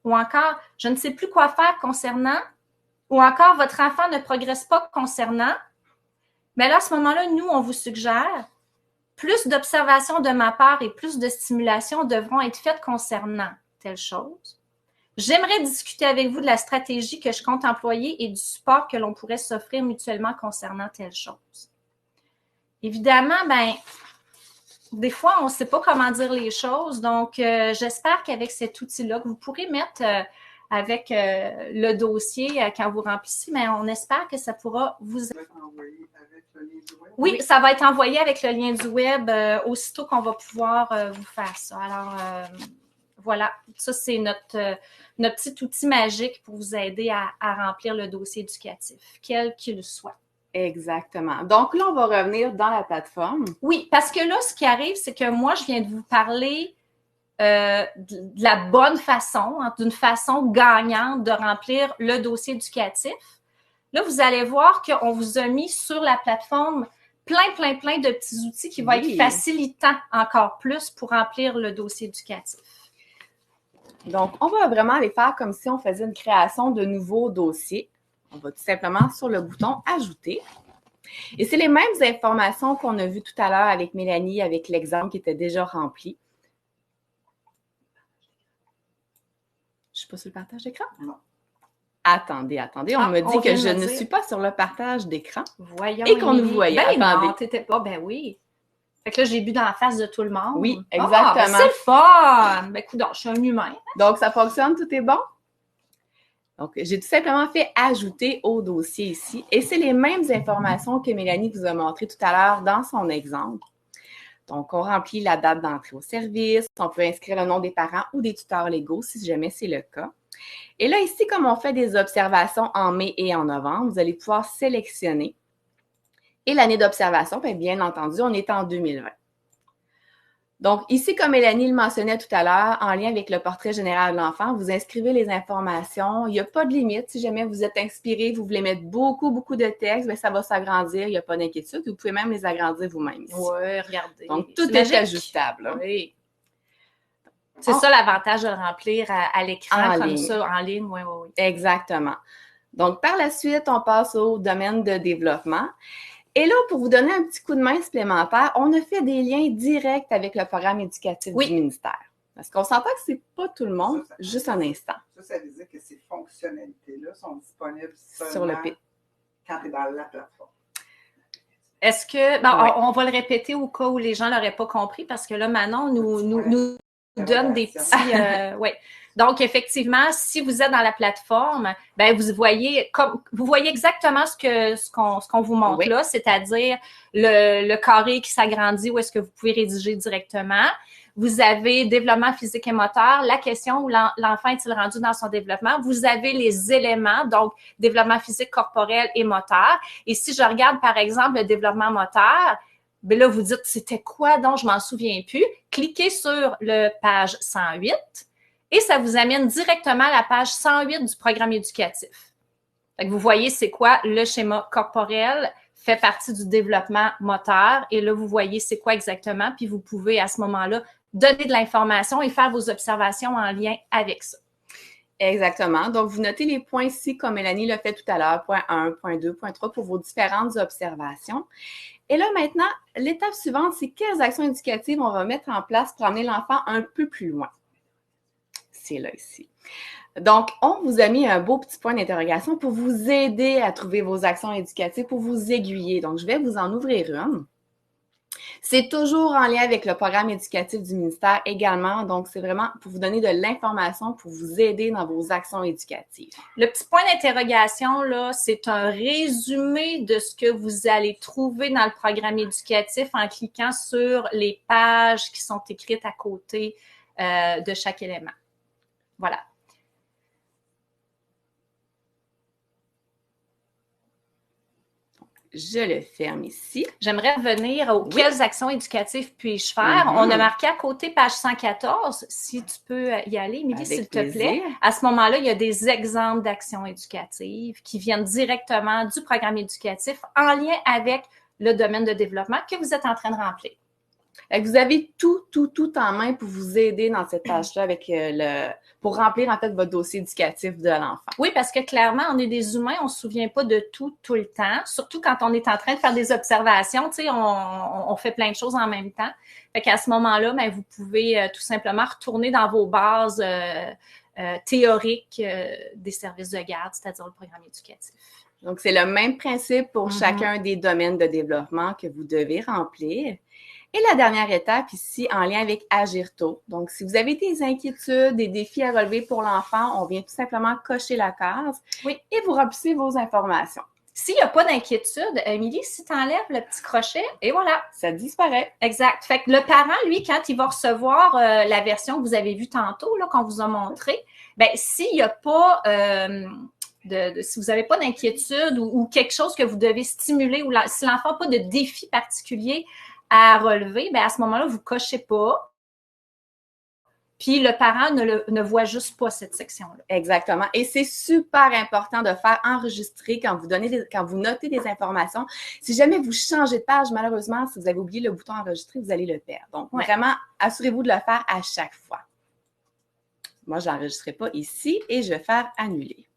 ou encore, je ne sais plus quoi faire concernant, ou encore, votre enfant ne progresse pas concernant. Mais là, à ce moment-là, nous, on vous suggère, plus d'observations de ma part et plus de stimulation devront être faites concernant telle chose. J'aimerais discuter avec vous de la stratégie que je compte employer et du support que l'on pourrait s'offrir mutuellement concernant telle chose. Évidemment, des fois, on ne sait pas comment dire les choses. Donc, j'espère qu'avec cet outil-là, que vous pourrez mettre avec le dossier quand vous remplissez, mais on espère que ça pourra vous... Ça va être envoyé avec le lien du web? Oui, ça va être envoyé avec le lien du web aussitôt qu'on va pouvoir vous faire ça. Alors, voilà, ça, c'est notre petit outil magique pour vous aider à remplir le dossier éducatif, quel qu'il soit. Exactement. Donc là, on va revenir dans la plateforme. Oui, parce que là, ce qui arrive, c'est que moi, je viens de vous parler de la bonne façon, hein, d'une façon gagnante de remplir le dossier éducatif. Là, vous allez voir qu'on vous a mis sur la plateforme plein de petits outils qui vont être facilitants encore plus pour remplir le dossier éducatif. Donc, on va vraiment aller faire comme si on faisait une création de nouveaux dossiers. On va tout simplement sur le bouton « Ajouter ». Et c'est les mêmes informations qu'on a vues tout à l'heure avec Mélanie, avec l'exemple qui était déjà rempli. Je ne suis pas sur le partage d'écran? Non. Attendez. On me dit que je ne suis pas sur le partage d'écran. Voyons. Et qu'on nous voyait. Attendez. Non, t'étais pas. Ben oui. Fait que là, j'ai bu dans la face de tout le monde. Oui, exactement. Ben c'est le fun! Ben écoute, je suis un humain. Donc, ça fonctionne, tout est bon? Donc, j'ai tout simplement fait ajouter au dossier ici. Et c'est les mêmes informations que Mélanie vous a montrées tout à l'heure dans son exemple. Donc, on remplit la date d'entrée au service. On peut inscrire le nom des parents ou des tuteurs légaux si jamais c'est le cas. Et là, ici, comme on fait des observations en mai et en novembre, vous allez pouvoir sélectionner. Et l'année d'observation, bien entendu, on est en 2020. Donc, ici, comme Mélanie le mentionnait tout à l'heure, en lien avec le portrait général de l'enfant, vous inscrivez les informations. Il n'y a pas de limite. Si jamais vous êtes inspiré, vous voulez mettre beaucoup de texte, bien, ça va s'agrandir. Il n'y a pas d'inquiétude. Vous pouvez même les agrandir vous-même. Oui, regardez. Donc, tout est ajustable. Hein? Oui. C'est ça l'avantage de le remplir à l'écran comme ligne. ça, en ligne. Oui. Exactement. Donc, par la suite, on passe au domaine de développement. Et là, pour vous donner un petit coup de main supplémentaire, on a fait des liens directs avec le programme éducatif du ministère. Parce qu'on s'entend que c'est pas tout le monde, juste un instant. Ça veut dire que ces fonctionnalités-là sont disponibles sur le quand tu es dans la plateforme. Est-ce que, on va le répéter au cas où les gens l'auraient pas compris, parce que là, Manon nous donne des petits... Donc, effectivement, si vous êtes dans la plateforme, vous voyez exactement ce qu'on vous montre là, c'est-à-dire le carré qui s'agrandit où est-ce que vous pouvez rédiger directement. Vous avez développement physique et moteur, la question où l'enfant est-il rendu dans son développement. Vous avez les éléments, donc développement physique, corporel et moteur. Et si je regarde, par exemple, le développement moteur, là, vous dites, c'était quoi donc, je m'en souviens plus. Cliquez sur le page 108 et ça vous amène directement à la page 108 du programme éducatif. Fait que vous voyez, c'est quoi le schéma corporel fait partie du développement moteur. Et là, vous voyez c'est quoi exactement. Puis vous pouvez, à ce moment-là, donner de l'information et faire vos observations en lien avec ça. Exactement. Donc, vous notez les points ici, comme Mélanie l'a fait tout à l'heure, point 1, point 2, point 3, pour vos différentes observations. Et là, maintenant, l'étape suivante, c'est quelles actions éducatives on va mettre en place pour amener l'enfant un peu plus loin. C'est là, ici. Donc, on vous a mis un beau petit point d'interrogation pour vous aider à trouver vos actions éducatives, pour vous aiguiller. Donc, je vais vous en ouvrir une. C'est toujours en lien avec le programme éducatif du ministère également. Donc, c'est vraiment pour vous donner de l'information, pour vous aider dans vos actions éducatives. Le petit point d'interrogation, là, c'est un résumé de ce que vous allez trouver dans le programme éducatif en cliquant sur les pages qui sont écrites à côté de chaque élément. Voilà. Je le ferme ici. J'aimerais revenir aux quelles actions éducatives puis-je faire. On a marqué à côté page 114, si tu peux y aller, Émilie, s'il te plaît. À ce moment-là, il y a des exemples d'actions éducatives qui viennent directement du programme éducatif en lien avec le domaine de développement que vous êtes en train de remplir. Vous avez tout en main pour vous aider dans cette tâche-là avec pour remplir en fait votre dossier éducatif de l'enfant. Oui, parce que clairement, on est des humains, on ne se souvient pas de tout le temps, surtout quand on est en train de faire des observations, tu sais, on fait plein de choses en même temps. Fait qu'à ce moment-là, bien, vous pouvez tout simplement retourner dans vos bases théoriques des services de garde, c'est-à-dire le programme éducatif. Donc, c'est le même principe pour chacun des domaines de développement que vous devez remplir. Et la dernière étape ici, en lien avec Agir tôt. Donc, si vous avez des inquiétudes, des défis à relever pour l'enfant, on vient tout simplement cocher la case et vous remplissez vos informations. S'il n'y a pas d'inquiétude, Émilie, si tu enlèves le petit crochet, et voilà. Ça disparaît. Exact. Fait que le parent, lui, quand il va recevoir la version que vous avez vue tantôt, là, qu'on vous a montré, bien, s'il n'y a pas... si vous n'avez pas d'inquiétude ou quelque chose que vous devez stimuler ou si l'enfant n'a pas de défi particulier à relever, bien à ce moment-là, vous ne cochez pas. Puis le parent ne voit juste pas cette section-là. Exactement. Et c'est super important de faire enregistrer quand vous notez des informations. Si jamais vous changez de page, malheureusement, si vous avez oublié le bouton enregistrer, vous allez le perdre. Donc, vraiment, assurez-vous de le faire à chaque fois. Moi, je n'enregistrerai pas ici et je vais faire annuler.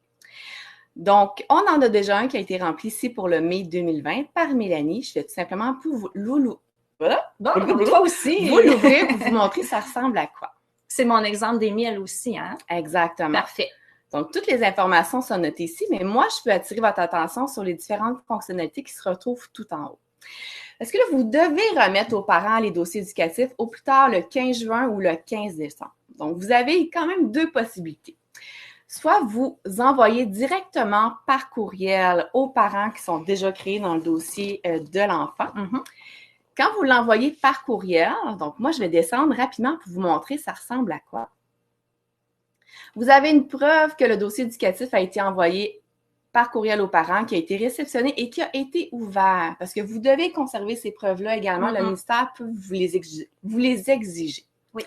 Donc, on en a déjà un qui a été rempli ici pour le mai 2020 par Mélanie. Je fais tout simplement pour vous toi aussi. Vous l'ouvrez pour vous montrer ça ressemble à quoi. C'est mon exemple d'Émile aussi, hein? Exactement. Parfait. Donc, toutes les informations sont notées ici, mais moi, je peux attirer votre attention sur les différentes fonctionnalités qui se retrouvent tout en haut. Est-ce que là, vous devez remettre aux parents les dossiers éducatifs au plus tard le 15 juin ou le 15 décembre? Donc, vous avez quand même deux possibilités. Soit vous envoyez directement par courriel aux parents qui sont déjà créés dans le dossier de l'enfant. Quand vous l'envoyez par courriel, donc moi, je vais descendre rapidement pour vous montrer ça ressemble à quoi. Vous avez une preuve que le dossier éducatif a été envoyé par courriel aux parents, qui a été réceptionné et qui a été ouvert. Parce que vous devez conserver ces preuves-là également. Le ministère peut vous les exiger. Oui.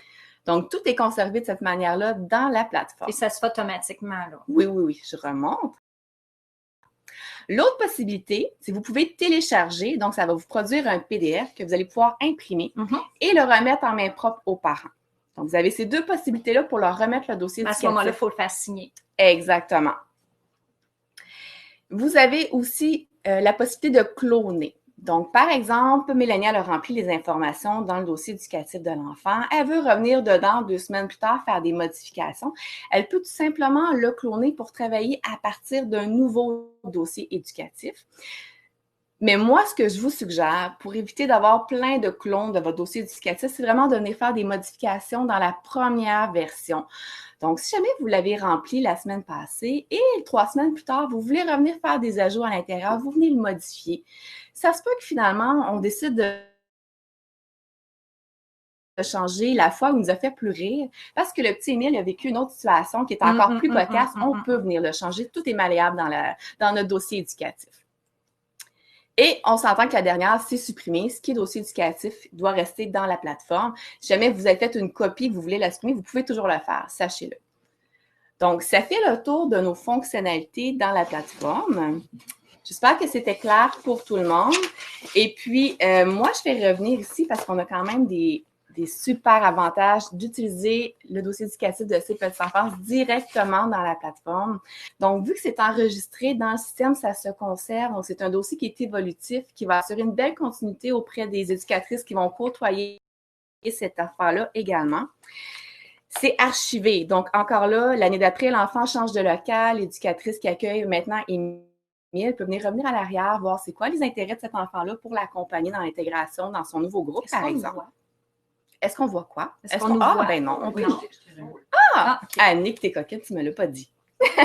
Donc, tout est conservé de cette manière-là dans la plateforme. Et ça se fait automatiquement, là. Oui. Je remonte. L'autre possibilité, c'est que vous pouvez télécharger. Donc, ça va vous produire un PDF que vous allez pouvoir imprimer et le remettre en main propre aux parents. Donc, vous avez ces deux possibilités-là pour leur remettre le dossier éducatif. À ce moment-là, il faut le faire signer. Exactement. Vous avez aussi la possibilité de cloner. Donc, par exemple, Mélanie, elle a rempli les informations dans le dossier éducatif de l'enfant. Elle veut revenir dedans 2 semaines plus tard, faire des modifications. Elle peut tout simplement le cloner pour travailler à partir d'un nouveau dossier éducatif. Mais moi, ce que je vous suggère, pour éviter d'avoir plein de clones de votre dossier éducatif, c'est vraiment de venir faire des modifications dans la première version. Donc, si jamais vous l'avez rempli la semaine passée et 3 semaines plus tard, vous voulez revenir faire des ajouts à l'intérieur, vous venez le modifier. Ça se peut que finalement, on décide de changer la fois où il nous a fait plus rire parce que le petit Émile a vécu une autre situation qui est encore plus cocasse. On peut venir le changer. Tout est malléable dans notre dossier éducatif. Et on s'entend que la dernière, c'est supprimé. Ce qui est dossier éducatif doit rester dans la plateforme. Si jamais vous avez fait une copie et que vous voulez la supprimer, vous pouvez toujours le faire, sachez-le. Donc, ça fait le tour de nos fonctionnalités dans la plateforme. J'espère que c'était clair pour tout le monde. Et puis, moi, je vais revenir ici parce qu'on a quand même des des super avantages d'utiliser le dossier éducatif de ces petits enfants directement dans la plateforme. Donc, vu que c'est enregistré dans le système, ça se conserve. Donc, c'est un dossier qui est évolutif, qui va assurer une belle continuité auprès des éducatrices qui vont côtoyer cet enfant-là également. C'est archivé. Donc, encore là, l'année d'après, l'enfant change de local. L'éducatrice qui accueille maintenant Émile peut revenir à l'arrière, voir c'est quoi les intérêts de cet enfant-là pour l'accompagner dans l'intégration dans son nouveau groupe, par exemple. Est-ce qu'on voit quoi? Est-ce qu'on nous voit? Ah, ben non. On peut... Okay. Annick, t'es coquette, tu me l'as pas dit. Ça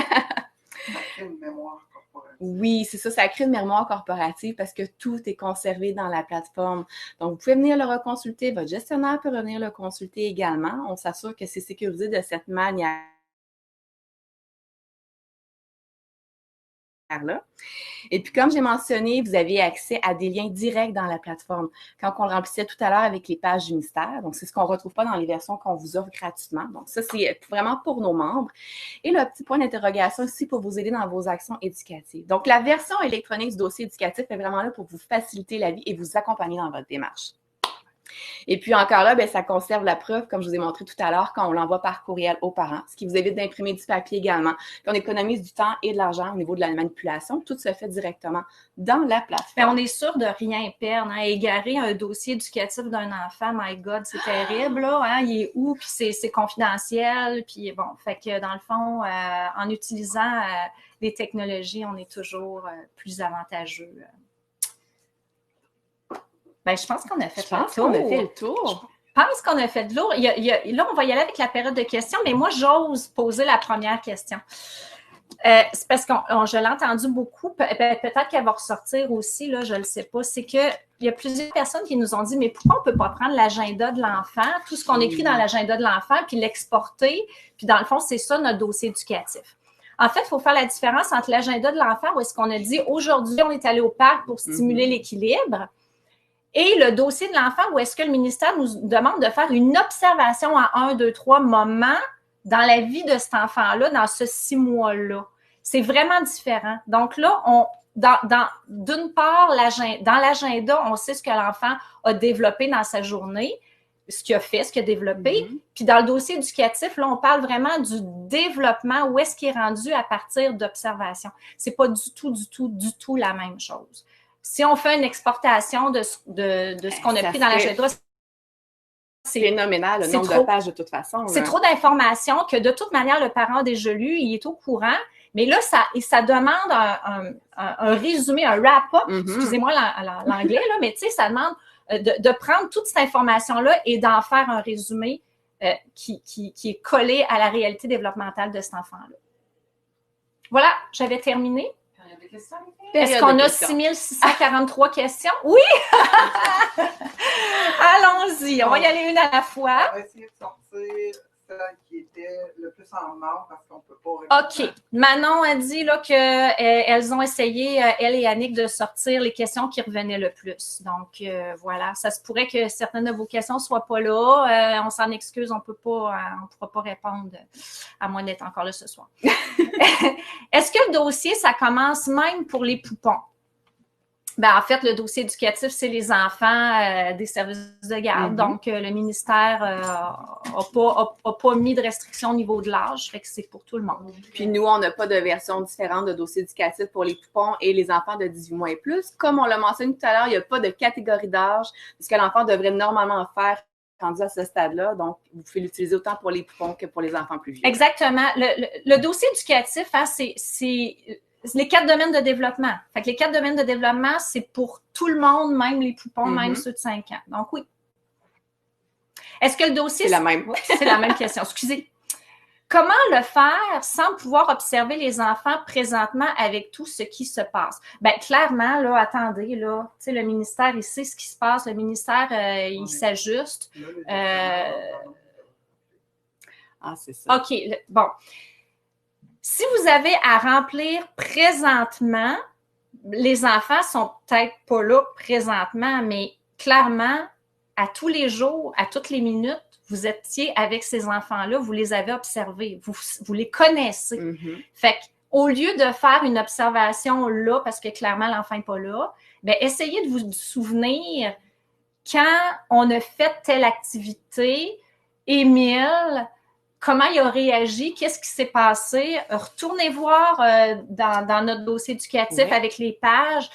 crée une mémoire corporative. Oui, c'est ça crée une mémoire corporative parce que tout est conservé dans la plateforme. Donc, vous pouvez venir le reconsulter. Votre gestionnaire peut venir le consulter également. On s'assure que c'est sécurisé de cette manière-là. Et puis, comme j'ai mentionné, vous aviez accès à des liens directs dans la plateforme. Quand on le remplissait tout à l'heure avec les pages du ministère, donc c'est ce qu'on ne retrouve pas dans les versions qu'on vous offre gratuitement. Donc, ça, c'est vraiment pour nos membres. Et le petit point d'interrogation aussi pour vous aider dans vos actions éducatives. Donc, la version électronique du dossier éducatif est vraiment là pour vous faciliter la vie et vous accompagner dans votre démarche. Et puis encore là, bien, ça conserve la preuve, comme je vous ai montré tout à l'heure, quand on l'envoie par courriel aux parents, ce qui vous évite d'imprimer du papier également. Puis on économise du temps et de l'argent au niveau de la manipulation. Tout se fait directement dans la plateforme. Mais on est sûr de rien perdre. Hein? Égarer un dossier éducatif d'un enfant, my God, c'est terrible. Là, hein? Il est où? Puis c'est confidentiel. Puis bon, fait que dans le fond, en utilisant les technologies, on est toujours plus avantageux. Ben, je pense qu'on a fait le tour. Je pense qu'on a fait le tour. Là, on va y aller avec la période de questions, mais moi, j'ose poser la première question. C'est parce que je l'ai entendu beaucoup. Peut-être qu'elle va ressortir aussi, là, je ne le sais pas. C'est qu'il y a plusieurs personnes qui nous ont dit, mais pourquoi on ne peut pas prendre l'agenda de l'enfant, tout ce qu'on écrit dans l'agenda de l'enfant, puis l'exporter? Puis dans le fond, c'est ça notre dossier éducatif. En fait, il faut faire la différence entre l'agenda de l'enfant, où est-ce qu'on a dit, aujourd'hui, on est allé au parc pour stimuler l'équilibre, et le dossier de l'enfant, où est-ce que le ministère nous demande de faire une observation à 1, 2, 3 moments dans la vie de cet enfant-là, dans ce 6 mois-là. C'est vraiment différent. Donc là, d'une part, dans l'agenda, on sait ce que l'enfant a développé dans sa journée, ce qu'il a fait, ce qu'il a développé. Puis dans le dossier éducatif, là, on parle vraiment du développement, où est-ce qu'il est rendu à partir d'observation. C'est pas du tout la même chose. Si on fait une exportation de ce qu'on a pris dans l'agenda, c'est phénoménal, le nombre de pages de toute façon. C'est trop d'informations que de toute manière, le parent a déjà lu, il est au courant. Mais là, ça demande un résumé, un wrap-up, excusez-moi l'anglais, là, mais tu sais, ça demande de prendre toute cette information-là et d'en faire un résumé qui est collé à la réalité développementale de cet enfant-là. Voilà, j'avais terminé. Est-ce qu'on a 6643 questions? Oui! Allons-y, on va y aller une à la fois. On va essayer de sortir celle qui était le plus en demande parce qu'on ne peut pas répondre. OK. Manon a dit là, qu'elles ont essayé, elle et Annick, de sortir les questions qui revenaient le plus. Donc, voilà. Ça se pourrait que certaines de vos questions ne soient pas là. On s'en excuse, on ne pourra pas répondre à moins d'être encore là ce soir. Est-ce que le dossier, ça commence même pour les poupons? Ben, en fait, le dossier éducatif, c'est les enfants des services de garde. Donc, le ministère n'a pas mis de restriction au niveau de l'âge, fait que c'est pour tout le monde. Puis nous, on n'a pas de version différente de dossier éducatif pour les poupons et les enfants de 18 mois et plus. Comme on l'a mentionné tout à l'heure, il n'y a pas de catégorie d'âge, ce que l'enfant devrait normalement faire rendu à ce stade-là. Donc, vous pouvez l'utiliser autant pour les poupons que pour les enfants plus vieux. Exactement. Le dossier éducatif, hein, c'est les 4 domaines de développement. Fait que les 4 domaines de développement, c'est pour tout le monde, même les poupons, même ceux de 5 ans. Donc, oui. Est-ce que le dossier... C'est la même. C'est la même question. Excusez. Comment le faire sans pouvoir observer les enfants présentement avec tout ce qui se passe? Bien, clairement, là, attendez, là, tu sais, le ministère, il sait ce qui se passe. Le ministère, il s'ajuste. C'est ça. OK. Bon. Si vous avez à remplir présentement, les enfants sont peut-être pas là présentement, mais clairement, à tous les jours, à toutes les minutes, vous étiez avec ces enfants-là, vous les avez observés, vous les connaissez. Fait qu'au lieu de faire une observation là, parce que clairement, l'enfant n'est pas là, bien, essayez de vous souvenir quand on a fait telle activité, Émile, comment il a réagi, qu'est-ce qui s'est passé? Retournez voir dans notre dossier éducatif avec les pages.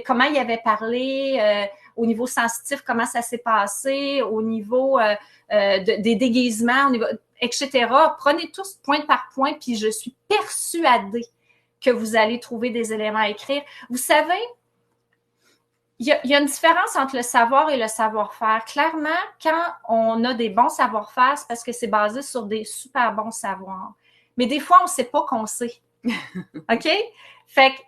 Comment il avait parlé au niveau sensitif, comment ça s'est passé, au niveau des déguisements, etc. Prenez tous point par point, puis je suis persuadée que vous allez trouver des éléments à écrire. Vous savez, il y a une différence entre le savoir et le savoir-faire. Clairement, quand on a des bons savoir-faire, c'est parce que c'est basé sur des super bons savoirs. Mais des fois, on ne sait pas qu'on sait. OK? Fait que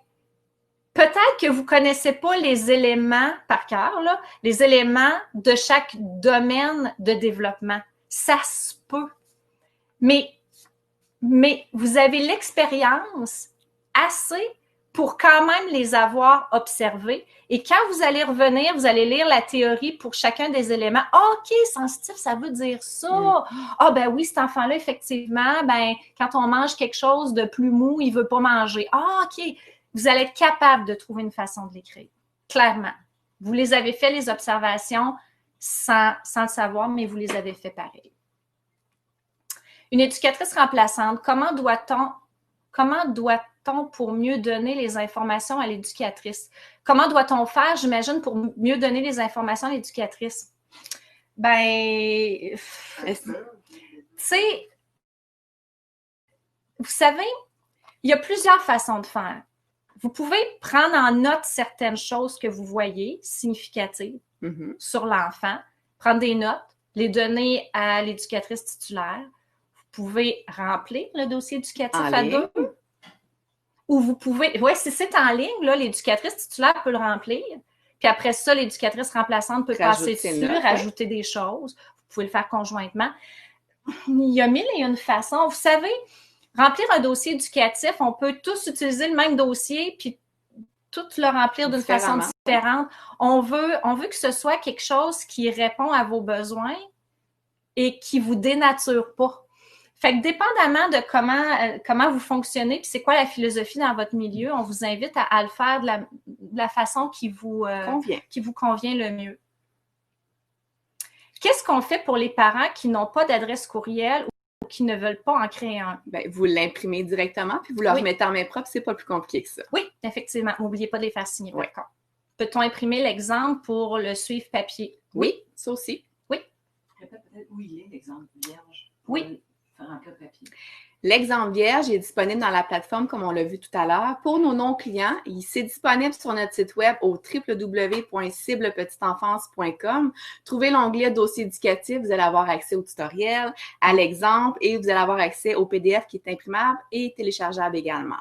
peut-être que vous ne connaissez pas les éléments par cœur, là, les éléments de chaque domaine de développement. Ça se peut. Mais vous avez l'expérience assez pour quand même les avoir observés. Et quand vous allez revenir, vous allez lire la théorie pour chacun des éléments. OK, sensitif, ça veut dire ça. Ah, ben oui, cet enfant-là, effectivement, ben, quand on mange quelque chose de plus mou, il veut pas manger. Ah, OK. Vous allez être capable de trouver une façon de l'écrire. Clairement. Vous les avez fait, les observations, sans le savoir, mais vous les avez fait pareil. Une éducatrice remplaçante, comment doit-on pour mieux donner les informations à l'éducatrice? Comment doit-on faire, j'imagine, pour mieux donner les informations à l'éducatrice? Ben, tu sais, vous savez, il y a plusieurs façons de faire. Vous pouvez prendre en note certaines choses que vous voyez significatives sur l'enfant, prendre des notes, les donner à l'éducatrice titulaire. Vous pouvez remplir le dossier éducatif à deux. Ou vous pouvez, si c'est en ligne, là, l'éducatrice titulaire peut le remplir. Puis après ça, l'éducatrice remplaçante peut passer dessus, rajouter des choses. Vous pouvez le faire conjointement. Il y a mille et une façons. Vous savez, remplir un dossier éducatif, on peut tous utiliser le même dossier puis tout le remplir d'une façon différente. On veut que ce soit quelque chose qui répond à vos besoins et qui vous dénature pas. Fait que dépendamment de comment vous fonctionnez, puis c'est quoi la philosophie dans votre milieu, on vous invite à le faire de la façon qui vous convient le mieux. Qu'est-ce qu'on fait pour les parents qui n'ont pas d'adresse courriel ou qui ne veulent pas en créer un? Bien, vous l'imprimez directement, puis vous le remettez en main propre, c'est pas plus compliqué que ça. Oui, effectivement. N'oubliez pas de les faire signer, par contre. Peut-on imprimer l'exemple pour le suivre papier? Oui, ça aussi. Oui. Peut-être où il est l'exemple vierge. Oui. L'exemple vierge est disponible dans la plateforme, comme on l'a vu tout à l'heure. Pour nos non-clients, c'est disponible sur notre site web au www.ciblepetiteenfance.com. Trouvez l'onglet dossier éducatif, vous allez avoir accès au tutoriel, à l'exemple et vous allez avoir accès au PDF qui est imprimable et téléchargeable également.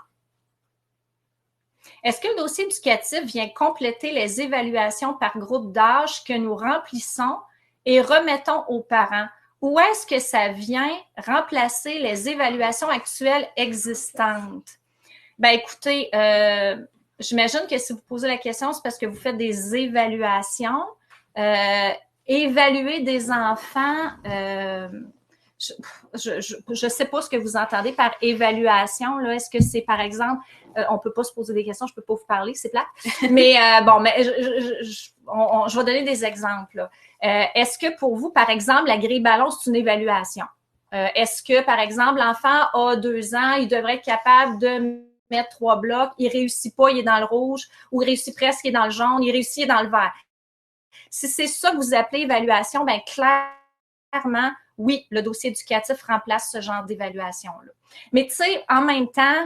Est-ce que le dossier éducatif vient compléter les évaluations par groupe d'âge que nous remplissons et remettons aux parents? Ou est-ce que ça vient remplacer les évaluations actuelles existantes? Ben écoutez, j'imagine que si vous posez la question, c'est parce que vous faites des évaluations. Évaluer des enfants, je sais pas ce que vous entendez par évaluation. Là. Est-ce que c'est, par exemple, on peut pas se poser des questions, je peux pas vous parler, c'est plate. Mais je vais donner des exemples. Là. Est-ce que pour vous, par exemple, la grille ballon, c'est une évaluation? Est-ce que, par exemple, l'enfant a 2 ans, il devrait être capable de mettre 3 blocs, il réussit pas, il est dans le rouge, ou il réussit presque, il est dans le jaune, il réussit, il est dans le vert. Si c'est ça que vous appelez évaluation, bien clairement, oui, le dossier éducatif remplace ce genre d'évaluation-là. Mais tu sais, en même temps,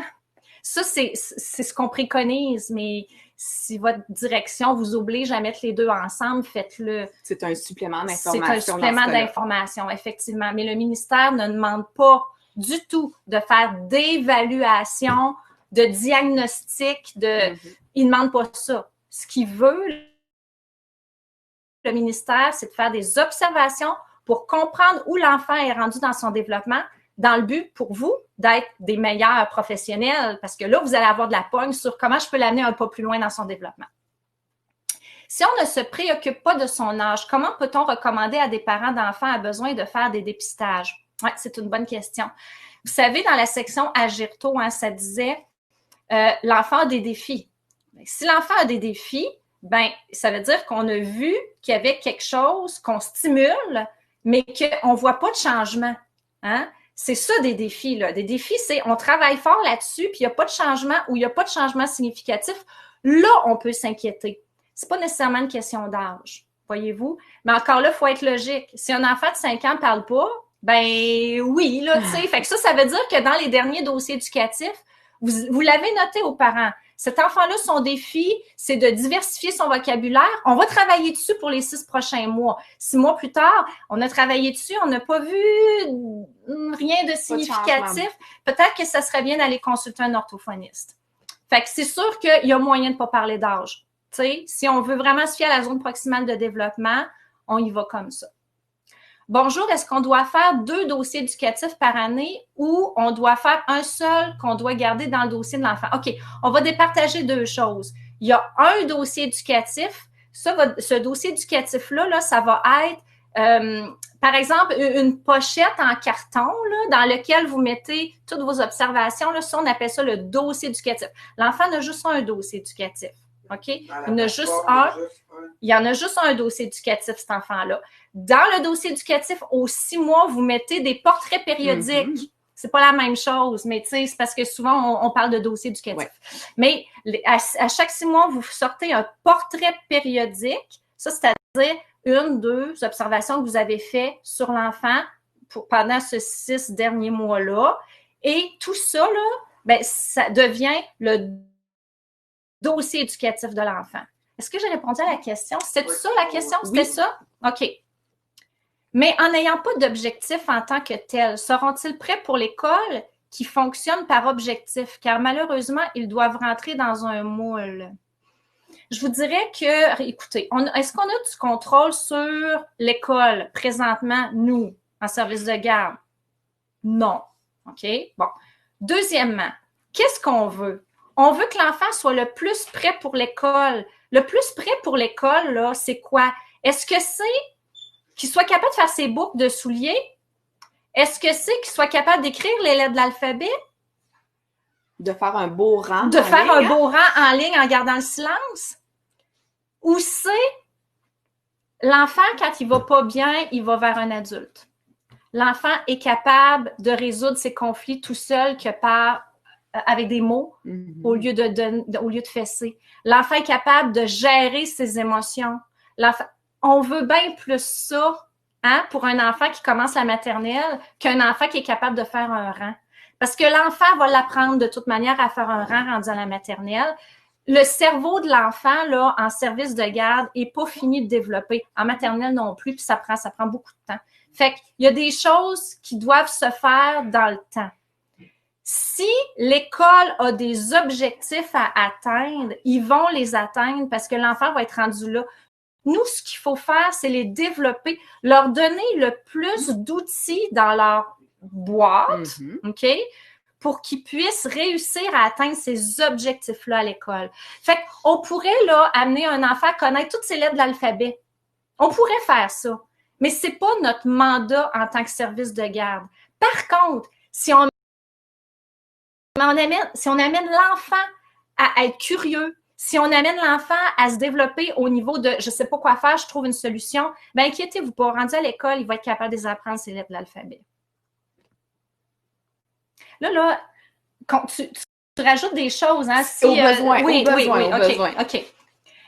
ça, c'est ce qu'on préconise, mais si votre direction vous oblige à mettre les deux ensemble, faites-le. C'est un supplément d'information. C'est un supplément d'information, effectivement. Mais le ministère ne demande pas du tout de faire d'évaluation, de diagnostic, il ne demande pas ça. Ce qu'il veut, le ministère, c'est de faire des observations pour comprendre où l'enfant est rendu dans son développement, dans le but, pour vous, d'être des meilleurs professionnels, parce que là, vous allez avoir de la pogne sur comment je peux l'amener un pas plus loin dans son développement. Si on ne se préoccupe pas de son âge, comment peut-on recommander à des parents d'enfants à besoin de faire des dépistages? Oui, c'est une bonne question. Vous savez, dans la section Agirto, ça disait l'enfant a des défis. Si l'enfant a des défis, ben ça veut dire qu'on a vu qu'il y avait quelque chose qu'on stimule, mais qu'on ne voit pas de changement. Hein? C'est ça des défis, là. Des défis, c'est on travaille fort là-dessus, puis il n'y a pas de changement ou il n'y a pas de changement significatif. Là, on peut s'inquiéter. C'est pas nécessairement une question d'âge, voyez-vous. Mais encore là, il faut être logique. Si un enfant de 5 ans ne parle pas, ben oui, là, tu sais. Fait que ça veut dire que dans les derniers dossiers éducatifs, vous l'avez noté aux parents. Cet enfant-là, son défi, c'est de diversifier son vocabulaire. On va travailler dessus pour les 6 prochains mois. 6 mois plus tard, on a travaillé dessus, on n'a pas vu rien de significatif. Peut-être que ça serait bien d'aller consulter un orthophoniste. Fait que c'est sûr qu'il y a moyen de ne pas parler d'âge. Tu sais, si on veut vraiment se fier à la zone proximale de développement, on y va comme ça. Bonjour, est-ce qu'on doit faire 2 dossiers éducatifs par année ou on doit faire un seul qu'on doit garder dans le dossier de l'enfant? OK, on va départager 2 choses. Il y a un dossier éducatif. Ce dossier éducatif-là, là, ça va être, par exemple, une pochette en carton là, dans lequel vous mettez toutes vos observations. Là, ça, on appelle ça le dossier éducatif. L'enfant a juste un dossier éducatif. OK? Il y en a juste un dossier éducatif, cet enfant-là. Dans le dossier éducatif, aux 6 mois, vous mettez des portraits périodiques. Mm-hmm. C'est pas la même chose, mais tu sais, c'est parce que souvent, on parle de dossier éducatif. Ouais. Mais à chaque 6 mois, vous sortez un portrait périodique. Ça, c'est-à-dire 1, 2 observations que vous avez faites sur l'enfant pendant ces 6 derniers mois-là. Et tout ça, là, ben, ça devient le dossier éducatif de l'enfant. Est-ce que j'ai répondu à la question? C'était ça la question? C'était oui. Ça? OK. Mais en n'ayant pas d'objectif en tant que tel, seront-ils prêts pour l'école qui fonctionne par objectif? Car malheureusement, ils doivent rentrer dans un moule. Je vous dirais que, écoutez, est-ce qu'on a du contrôle sur l'école présentement, nous, en service de garde? Non. OK? Bon. Deuxièmement, qu'est-ce qu'on veut? On veut que l'enfant soit le plus prêt pour l'école. Le plus prêt pour l'école, là, c'est quoi? Est-ce que c'est qu'il soit capable de faire ses boucles de souliers? Est-ce que c'est qu'il soit capable d'écrire les lettres de l'alphabet? De faire un beau rang. De faire un beau rang en ligne en gardant le silence? Ou c'est l'enfant, quand il va pas bien, il va vers un adulte. L'enfant est capable de résoudre ses conflits tout seul que par avec des mots au lieu de fesser. L'enfant est capable de gérer ses émotions. On veut bien plus ça, hein, pour un enfant qui commence la maternelle qu'un enfant qui est capable de faire un rang. Parce que l'enfant va l'apprendre de toute manière à faire un rang rendu à la maternelle. Le cerveau de l'enfant, là, en service de garde, est pas fini de développer. En maternelle non plus, puis ça prend beaucoup de temps. Fait qu'il y a des choses qui doivent se faire dans le temps. Si l'école a des objectifs à atteindre, ils vont les atteindre parce que l'enfant va être rendu là. Nous, ce qu'il faut faire, c'est les développer, leur donner le plus d'outils dans leur boîte, OK, pour qu'ils puissent réussir à atteindre ces objectifs-là à l'école. Fait qu'on pourrait, là, amener un enfant à connaître toutes ces lettres de l'alphabet. On pourrait faire ça, mais c'est pas notre mandat en tant que service de garde. Par contre, si on amène l'enfant à être curieux, si on amène l'enfant à se développer au niveau de « je ne sais pas quoi faire, je trouve une solution », bien, inquiétez-vous pas, rendu à l'école, il va être capable de les apprendre ces lettres de l'alphabet. Là, quand tu rajoutes des choses, hein, si... Au besoin, oui, au besoin. OK.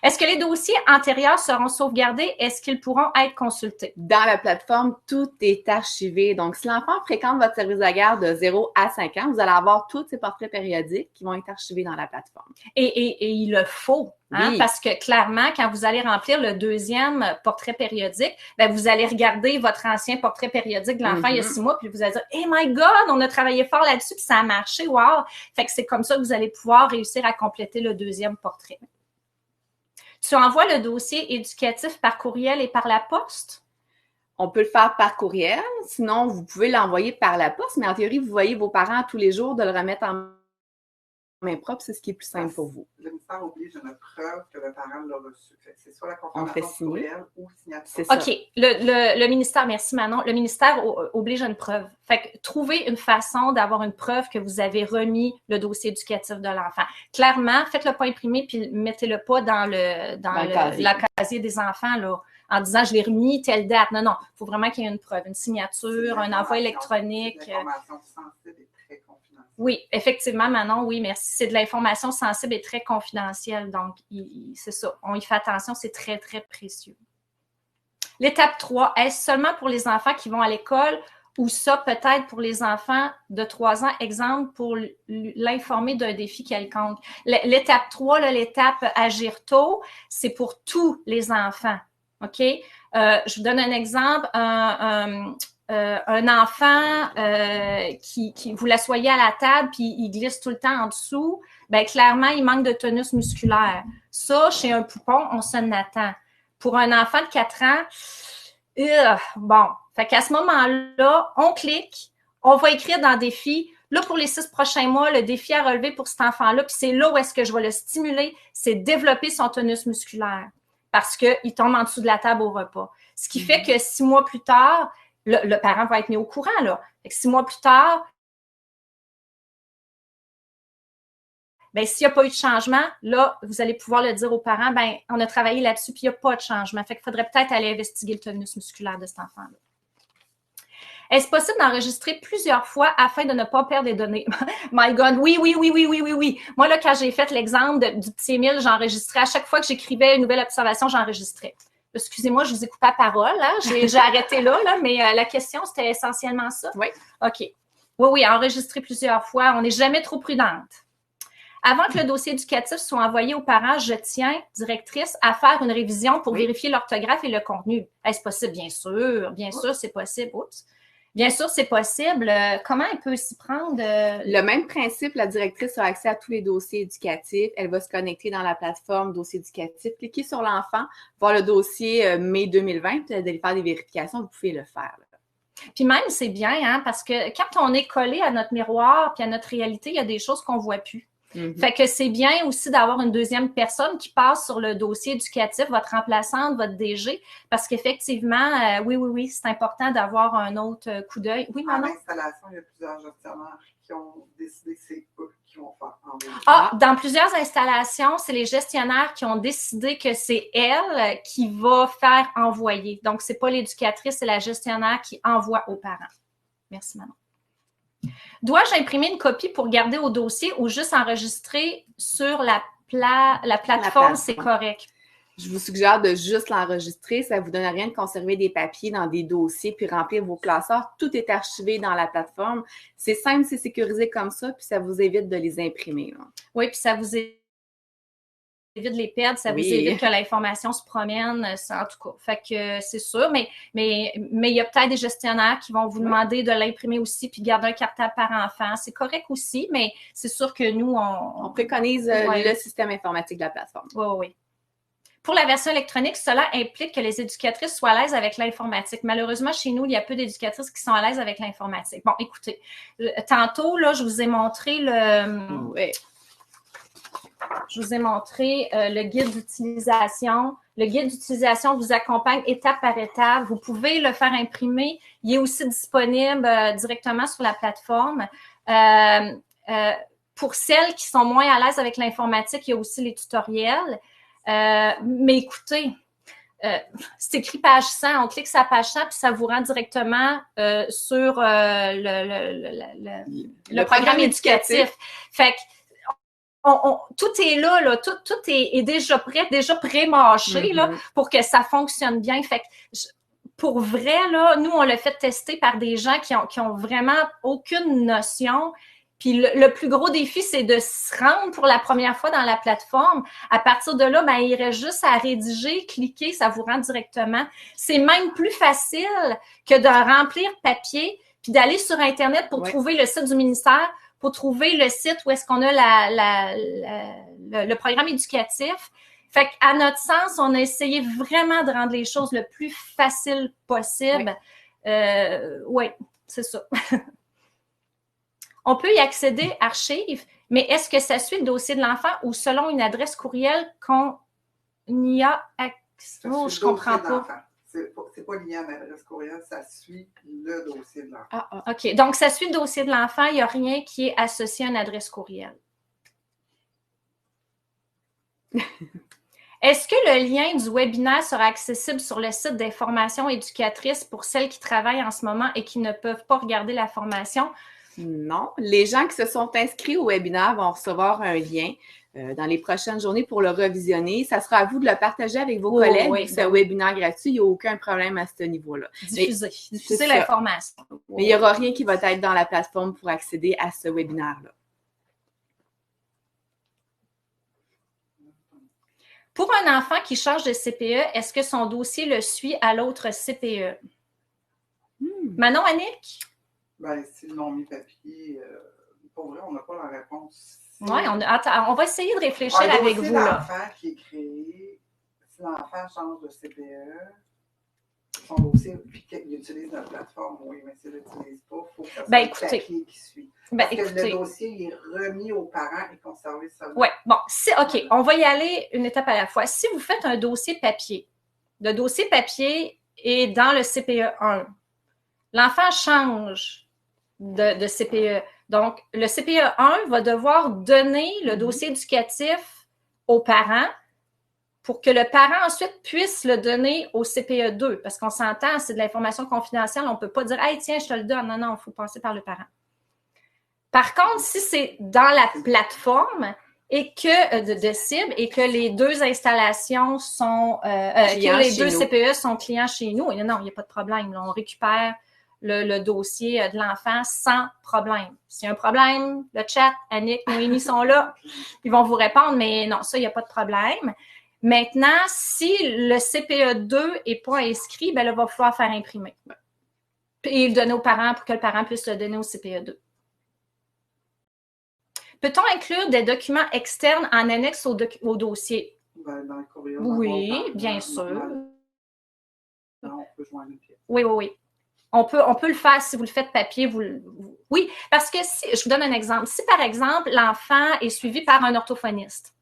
Est-ce que les dossiers antérieurs seront sauvegardés? Est-ce qu'ils pourront être consultés? Dans la plateforme, tout est archivé. Donc, si l'enfant fréquente votre service de garde de 0 à 5 ans, vous allez avoir tous ces portraits périodiques qui vont être archivés dans la plateforme. Et il le faut, hein, oui. Parce que clairement, quand vous allez remplir le 2e portrait périodique, bien, vous allez regarder votre ancien portrait périodique de l'enfant il y a 6 mois, puis vous allez dire « Hey my God, on a travaillé fort là-dessus, puis ça a marché, wow! » Fait que c'est comme ça que vous allez pouvoir réussir à compléter le 2e portrait. Tu envoies le dossier éducatif par courriel et par la poste? On peut le faire par courriel, sinon vous pouvez l'envoyer par la poste, mais en théorie, vous voyez vos parents tous les jours de le remettre en main propre, c'est ce qui est plus simple pour vous. Le ministère ministère oblige une preuve que le parent l'a reçu. C'est soit la confirmation courriel ou signature. OK. Le ministère, merci Manon, le ministère oblige une preuve. Fait que trouvez une façon d'avoir une preuve que vous avez remis le dossier éducatif de l'enfant. Clairement, faites-le pas imprimer puis mettez-le pas dans le casier des enfants là, en disant je l'ai remis telle date. Non, non. Il faut vraiment qu'il y ait une preuve, une signature, un envoi électronique. L'information sensible et très confidentielle. Oui, effectivement, Manon, oui, merci. C'est de l'information sensible et très confidentielle. Donc, c'est ça. On y fait attention, c'est très, très précieux. L'étape 3, est-ce seulement pour les enfants qui vont à l'école ou ça peut-être pour les enfants de 3 ans, exemple, pour l'informer d'un défi quelconque? L'étape 3, là, l'étape agir tôt, c'est pour tous les enfants. OK? Je vous donne un exemple. Un enfant qui vous l'assoyez à la table puis il glisse tout le temps en dessous, bien, clairement, il manque de tonus musculaire. Ça, chez un poupon, on s'en attend. Pour un enfant de 4 ans, bon, fait qu'à ce moment-là, on clique, on va écrire dans défi. Là, pour les 6 prochains mois, le défi à relever pour cet enfant-là, puis c'est là où est-ce que je vais le stimuler, c'est développer son tonus musculaire parce qu'il tombe en dessous de la table au repas. Ce qui fait que 6 mois plus tard, le parent va être mis au courant, là. Fait que 6 mois plus tard, bien, s'il n'y a pas eu de changement, là, vous allez pouvoir le dire aux parents, bien, on a travaillé là-dessus, puis il n'y a pas de changement. Fait qu'il faudrait peut-être aller investiguer le tonus musculaire de cet enfant-là. Est-ce possible d'enregistrer plusieurs fois afin de ne pas perdre des données? My God, oui. Moi, là, quand j'ai fait l'exemple du petit Émile, j'enregistrais. À chaque fois que j'écrivais une nouvelle observation, j'enregistrais. Excusez-moi, je vous ai coupé la parole. Hein? J'ai arrêté là, mais la question, c'était essentiellement ça. Oui. OK. Oui, enregistrer plusieurs fois. On n'est jamais trop prudente. Avant que le dossier éducatif soit envoyé aux parents, je tiens, directrice, à faire une révision pour vérifier l'orthographe et le contenu. Est-ce possible? Bien sûr, c'est possible. Oups. Bien sûr, c'est possible. Comment elle peut s'y prendre? Le même principe, la directrice a accès à tous les dossiers éducatifs. Elle va se connecter dans la plateforme dossier éducatif, cliquer sur l'enfant, voir le dossier mai 2020, d'aller faire des vérifications, vous pouvez le faire. Là. Puis même, c'est bien, hein, parce que quand on est collé à notre miroir puis à notre réalité, il y a des choses qu'on ne voit plus. Fait que c'est bien aussi d'avoir une deuxième personne qui passe sur le dossier éducatif, votre remplaçante, votre DG, parce qu'effectivement, oui, c'est important d'avoir un autre coup d'œil. Oui, maman? En installation, il y a plusieurs gestionnaires qui ont décidé que c'est eux qui vont faire envoyer. Dans plusieurs installations, c'est les gestionnaires qui ont décidé que c'est elle qui va faire envoyer. Donc, c'est pas l'éducatrice, c'est la gestionnaire qui envoie aux parents. Merci, maman. Dois-je imprimer une copie pour garder au dossier ou juste enregistrer sur la plateforme, c'est correct? Je vous suggère de juste l'enregistrer. Ça ne vous donne rien de conserver des papiers dans des dossiers puis remplir vos classeurs. Tout est archivé dans la plateforme. C'est simple, c'est sécurisé comme ça, puis ça vous évite de les imprimer. Là. Oui, puis ça vous évite de les perdre, ça vous évite que l'information se promène, en tout cas. Fait que c'est sûr, mais il y a peut-être des gestionnaires qui vont vous demander de l'imprimer aussi puis garder un cartable par enfant. C'est correct aussi, mais c'est sûr que nous, on préconise le système informatique de la plateforme. Oui. Pour la version électronique, cela implique que les éducatrices soient à l'aise avec l'informatique. Malheureusement, chez nous, il y a peu d'éducatrices qui sont à l'aise avec l'informatique. Bon, écoutez, tantôt, là, je vous ai montré Je vous ai montré le guide d'utilisation. Le guide d'utilisation vous accompagne étape par étape. Vous pouvez le faire imprimer. Il est aussi disponible directement sur la plateforme. Pour celles qui sont moins à l'aise avec l'informatique, il y a aussi les tutoriels. Mais écoutez, c'est écrit page 100. On clique sur la page 100 puis ça vous rend directement sur le programme éducatif. Fait que tout est là, tout est déjà prêt, déjà pré-mâché là, pour que ça fonctionne bien. Fait que pour vrai, là, nous, on l'a fait tester par des gens qui ont vraiment aucune notion. Puis le plus gros défi, c'est de se rendre pour la première fois dans la plateforme. À partir de là, ben, il reste juste à rédiger, cliquer, ça vous rend directement. C'est même plus facile que de remplir papier puis d'aller sur Internet pour trouver le site du ministère, pour trouver le site où est-ce qu'on a le programme éducatif. Fait qu'à notre sens, on a essayé vraiment de rendre les choses le plus facile possible. Oui, c'est ça. On peut y accéder, archives. Mais est-ce que ça suit le dossier de l'enfant ou selon une adresse courriel qu'on y a accès? Oh, je comprends pas. C'est pas lié à l'adresse courriel, ça suit le dossier de l'enfant. Ah, OK. Donc, ça suit le dossier de l'enfant, il n'y a rien qui est associé à une adresse courriel. Est-ce que le lien du webinaire sera accessible sur le site d'information éducatrice pour celles qui travaillent en ce moment et qui ne peuvent pas regarder la formation? Non. Les gens qui se sont inscrits au webinaire vont recevoir un lien dans les prochaines journées pour le revisionner. Ça sera à vous de le partager avec vos collègues. Oui, c'est un webinaire gratuit. Il n'y a aucun problème à ce niveau-là. Diffuser l'information. Mais il n'y aura rien qui va être dans la plateforme pour accéder à ce webinaire-là. Pour un enfant qui change de CPE, est-ce que son dossier le suit à l'autre CPE? Manon, Annick? Ben, s'ils l'ont mis papier, pour vrai, on n'a pas la réponse. Oui, on va essayer de réfléchir avec vous. L'enfant qui est créé, si l'enfant change de CPE, son dossier, puis qu'il utilise notre plateforme, oui, mais s'il ne l'utilise pas, il faut que ça soit le papier qui suit. Parce que le dossier est remis aux parents et conservé seulement. Oui, bon, OK, on va y aller une étape à la fois. Si vous faites un dossier papier, le dossier papier est dans le CPE 1. L'enfant change de CPE. Donc, le CPE 1 va devoir donner le dossier éducatif aux parents pour que le parent ensuite puisse le donner au CPE 2. Parce qu'on s'entend, c'est de l'information confidentielle. On ne peut pas dire « Hey, tiens, je te le donne. » Non, il faut passer par le parent. Par contre, si c'est dans la plateforme et que de cible et que les deux installations sont que les deux CPE sont clients chez nous, non, il n'y a pas de problème. Là, on récupère le dossier de l'enfant sans problème. S'il y a un problème, le chat, Annick, Noémie sont là, ils vont vous répondre, mais non, ça, il n'y a pas de problème. Maintenant, si le CPE 2 n'est pas inscrit, ben là, il va falloir faire imprimer. Et le donner aux parents pour que le parent puisse le donner au CPE 2. Peut-on inclure des documents externes en annexe au dossier? Ben, dans le courriel, oui, bien sûr. Non, on peut joindre une pièce. Oui. On peut le faire si vous le faites papier. Oui, parce que si, je vous donne un exemple. Si, par exemple, l'enfant est suivi par un orthophoniste,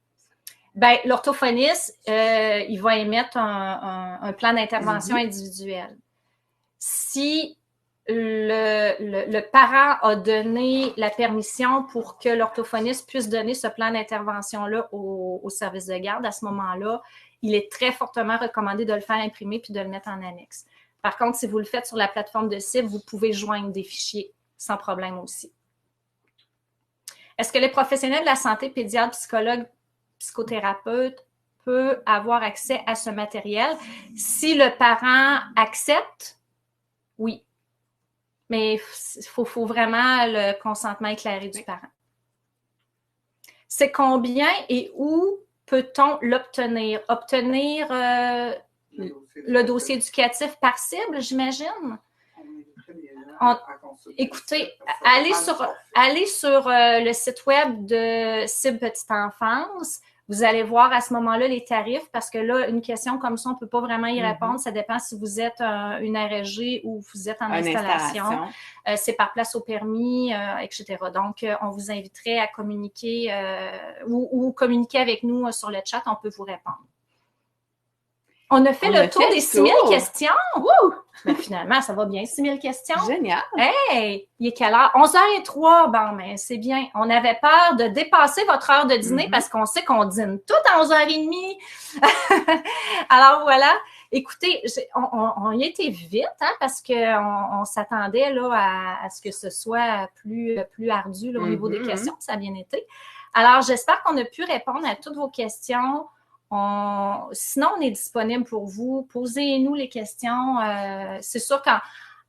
ben, l'orthophoniste, il va émettre un plan d'intervention individuel. Si le parent a donné la permission pour que l'orthophoniste puisse donner ce plan d'intervention-là au service de garde, à ce moment-là, il est très fortement recommandé de le faire imprimer puis de le mettre en annexe. Par contre, si vous le faites sur la plateforme de cible, vous pouvez joindre des fichiers sans problème aussi. Est-ce que les professionnels de la santé, pédiatres, psychologues, psychothérapeutes, peuvent avoir accès à ce matériel? Si le parent accepte, oui. Mais il faut vraiment le consentement éclairé du parent. C'est combien et où peut-on l'obtenir? Obtenir le dossier éducatif par cible, j'imagine? Écoutez, allez sur le site web de Cible Petite Enfance. Vous allez voir à ce moment-là les tarifs parce que là, une question comme ça, on ne peut pas vraiment y répondre. Ça dépend si vous êtes une RSG ou vous êtes en installation. C'est par place au permis, etc. Donc, on vous inviterait à communiquer ou communiquer avec nous sur le chat. On peut vous répondre. On a fait le tour des 6000 questions. Wouh! Mais finalement, ça va bien, 6000 questions. Génial! Hey! Il est quelle heure? 11h03. Bon, mais c'est bien. On avait peur de dépasser votre heure de dîner parce qu'on sait qu'on dîne tout à 11h30. Alors, voilà. Écoutez, on y était vite parce qu'on s'attendait là, à ce que ce soit plus ardu là, au niveau des questions. Ça a bien été. Alors, j'espère qu'on a pu répondre à toutes vos questions. Sinon, on est disponible pour vous. Posez-nous les questions. C'est sûr qu'en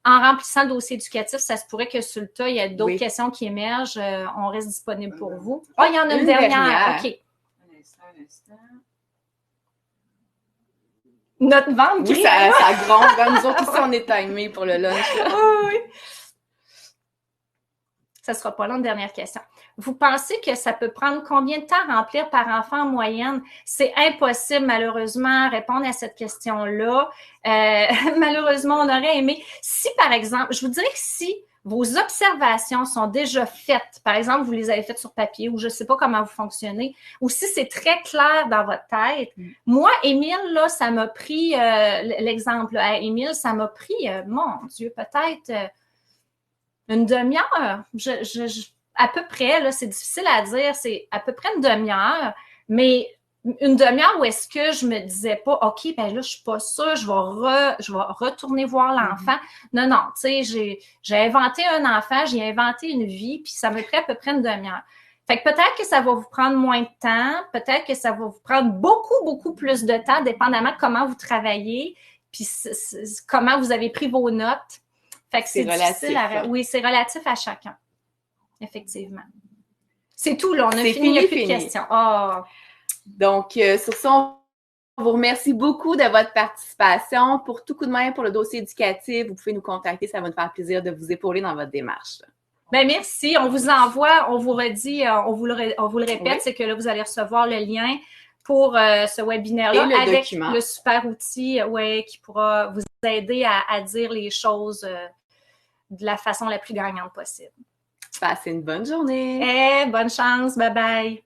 remplissant le dossier éducatif, ça se pourrait que sur le tas, il y a d'autres questions qui émergent. On reste disponible pour vous. Oh, il y en a une dernière. OK. Un instant. Notre ventre oui, ça gronde. Nous autres aussi, on est timés pour le lunch. Oui. Ça ne sera pas long, une dernière question. Vous pensez que ça peut prendre combien de temps à remplir par enfant en moyenne? C'est impossible, malheureusement, répondre à cette question-là. Malheureusement, on aurait aimé. Si, par exemple, je vous dirais que si vos observations sont déjà faites, par exemple, vous les avez faites sur papier ou je ne sais pas comment vous fonctionnez, ou si c'est très clair dans votre tête. Moi, Émile, là, ça m'a pris, l'exemple à Émile, ça m'a pris, mon Dieu, peut-être une demi-heure. À peu près, là, c'est difficile à dire, c'est à peu près une demi-heure, mais une demi-heure où est-ce que je me disais pas, OK, ben là, je suis pas sûre, je vais retourner voir l'enfant. Non, non, tu sais, j'ai inventé un enfant, j'ai inventé une vie, puis ça m'a pris à peu près une demi-heure. Fait que peut-être que ça va vous prendre moins de temps, peut-être que ça va vous prendre beaucoup, beaucoup plus de temps, dépendamment de comment vous travaillez, puis comment vous avez pris vos notes. Fait que c'est difficile à... Oui, c'est relatif à chacun. Effectivement. C'est tout, là. On a fini, il n'y a plus de questions. Oh. Donc, sur ce, on vous remercie beaucoup de votre participation. Pour tout coup de main pour le dossier éducatif, vous pouvez nous contacter. Ça va nous faire plaisir de vous épauler dans votre démarche. Bien, merci. On vous envoie, on vous redit, on vous le répète, oui. C'est que là, vous allez recevoir le lien pour ce webinaire-là avec le super outil qui pourra vous aider à dire les choses de la façon la plus gagnante possible. Passez une bonne journée. Bonne chance. Bye-bye.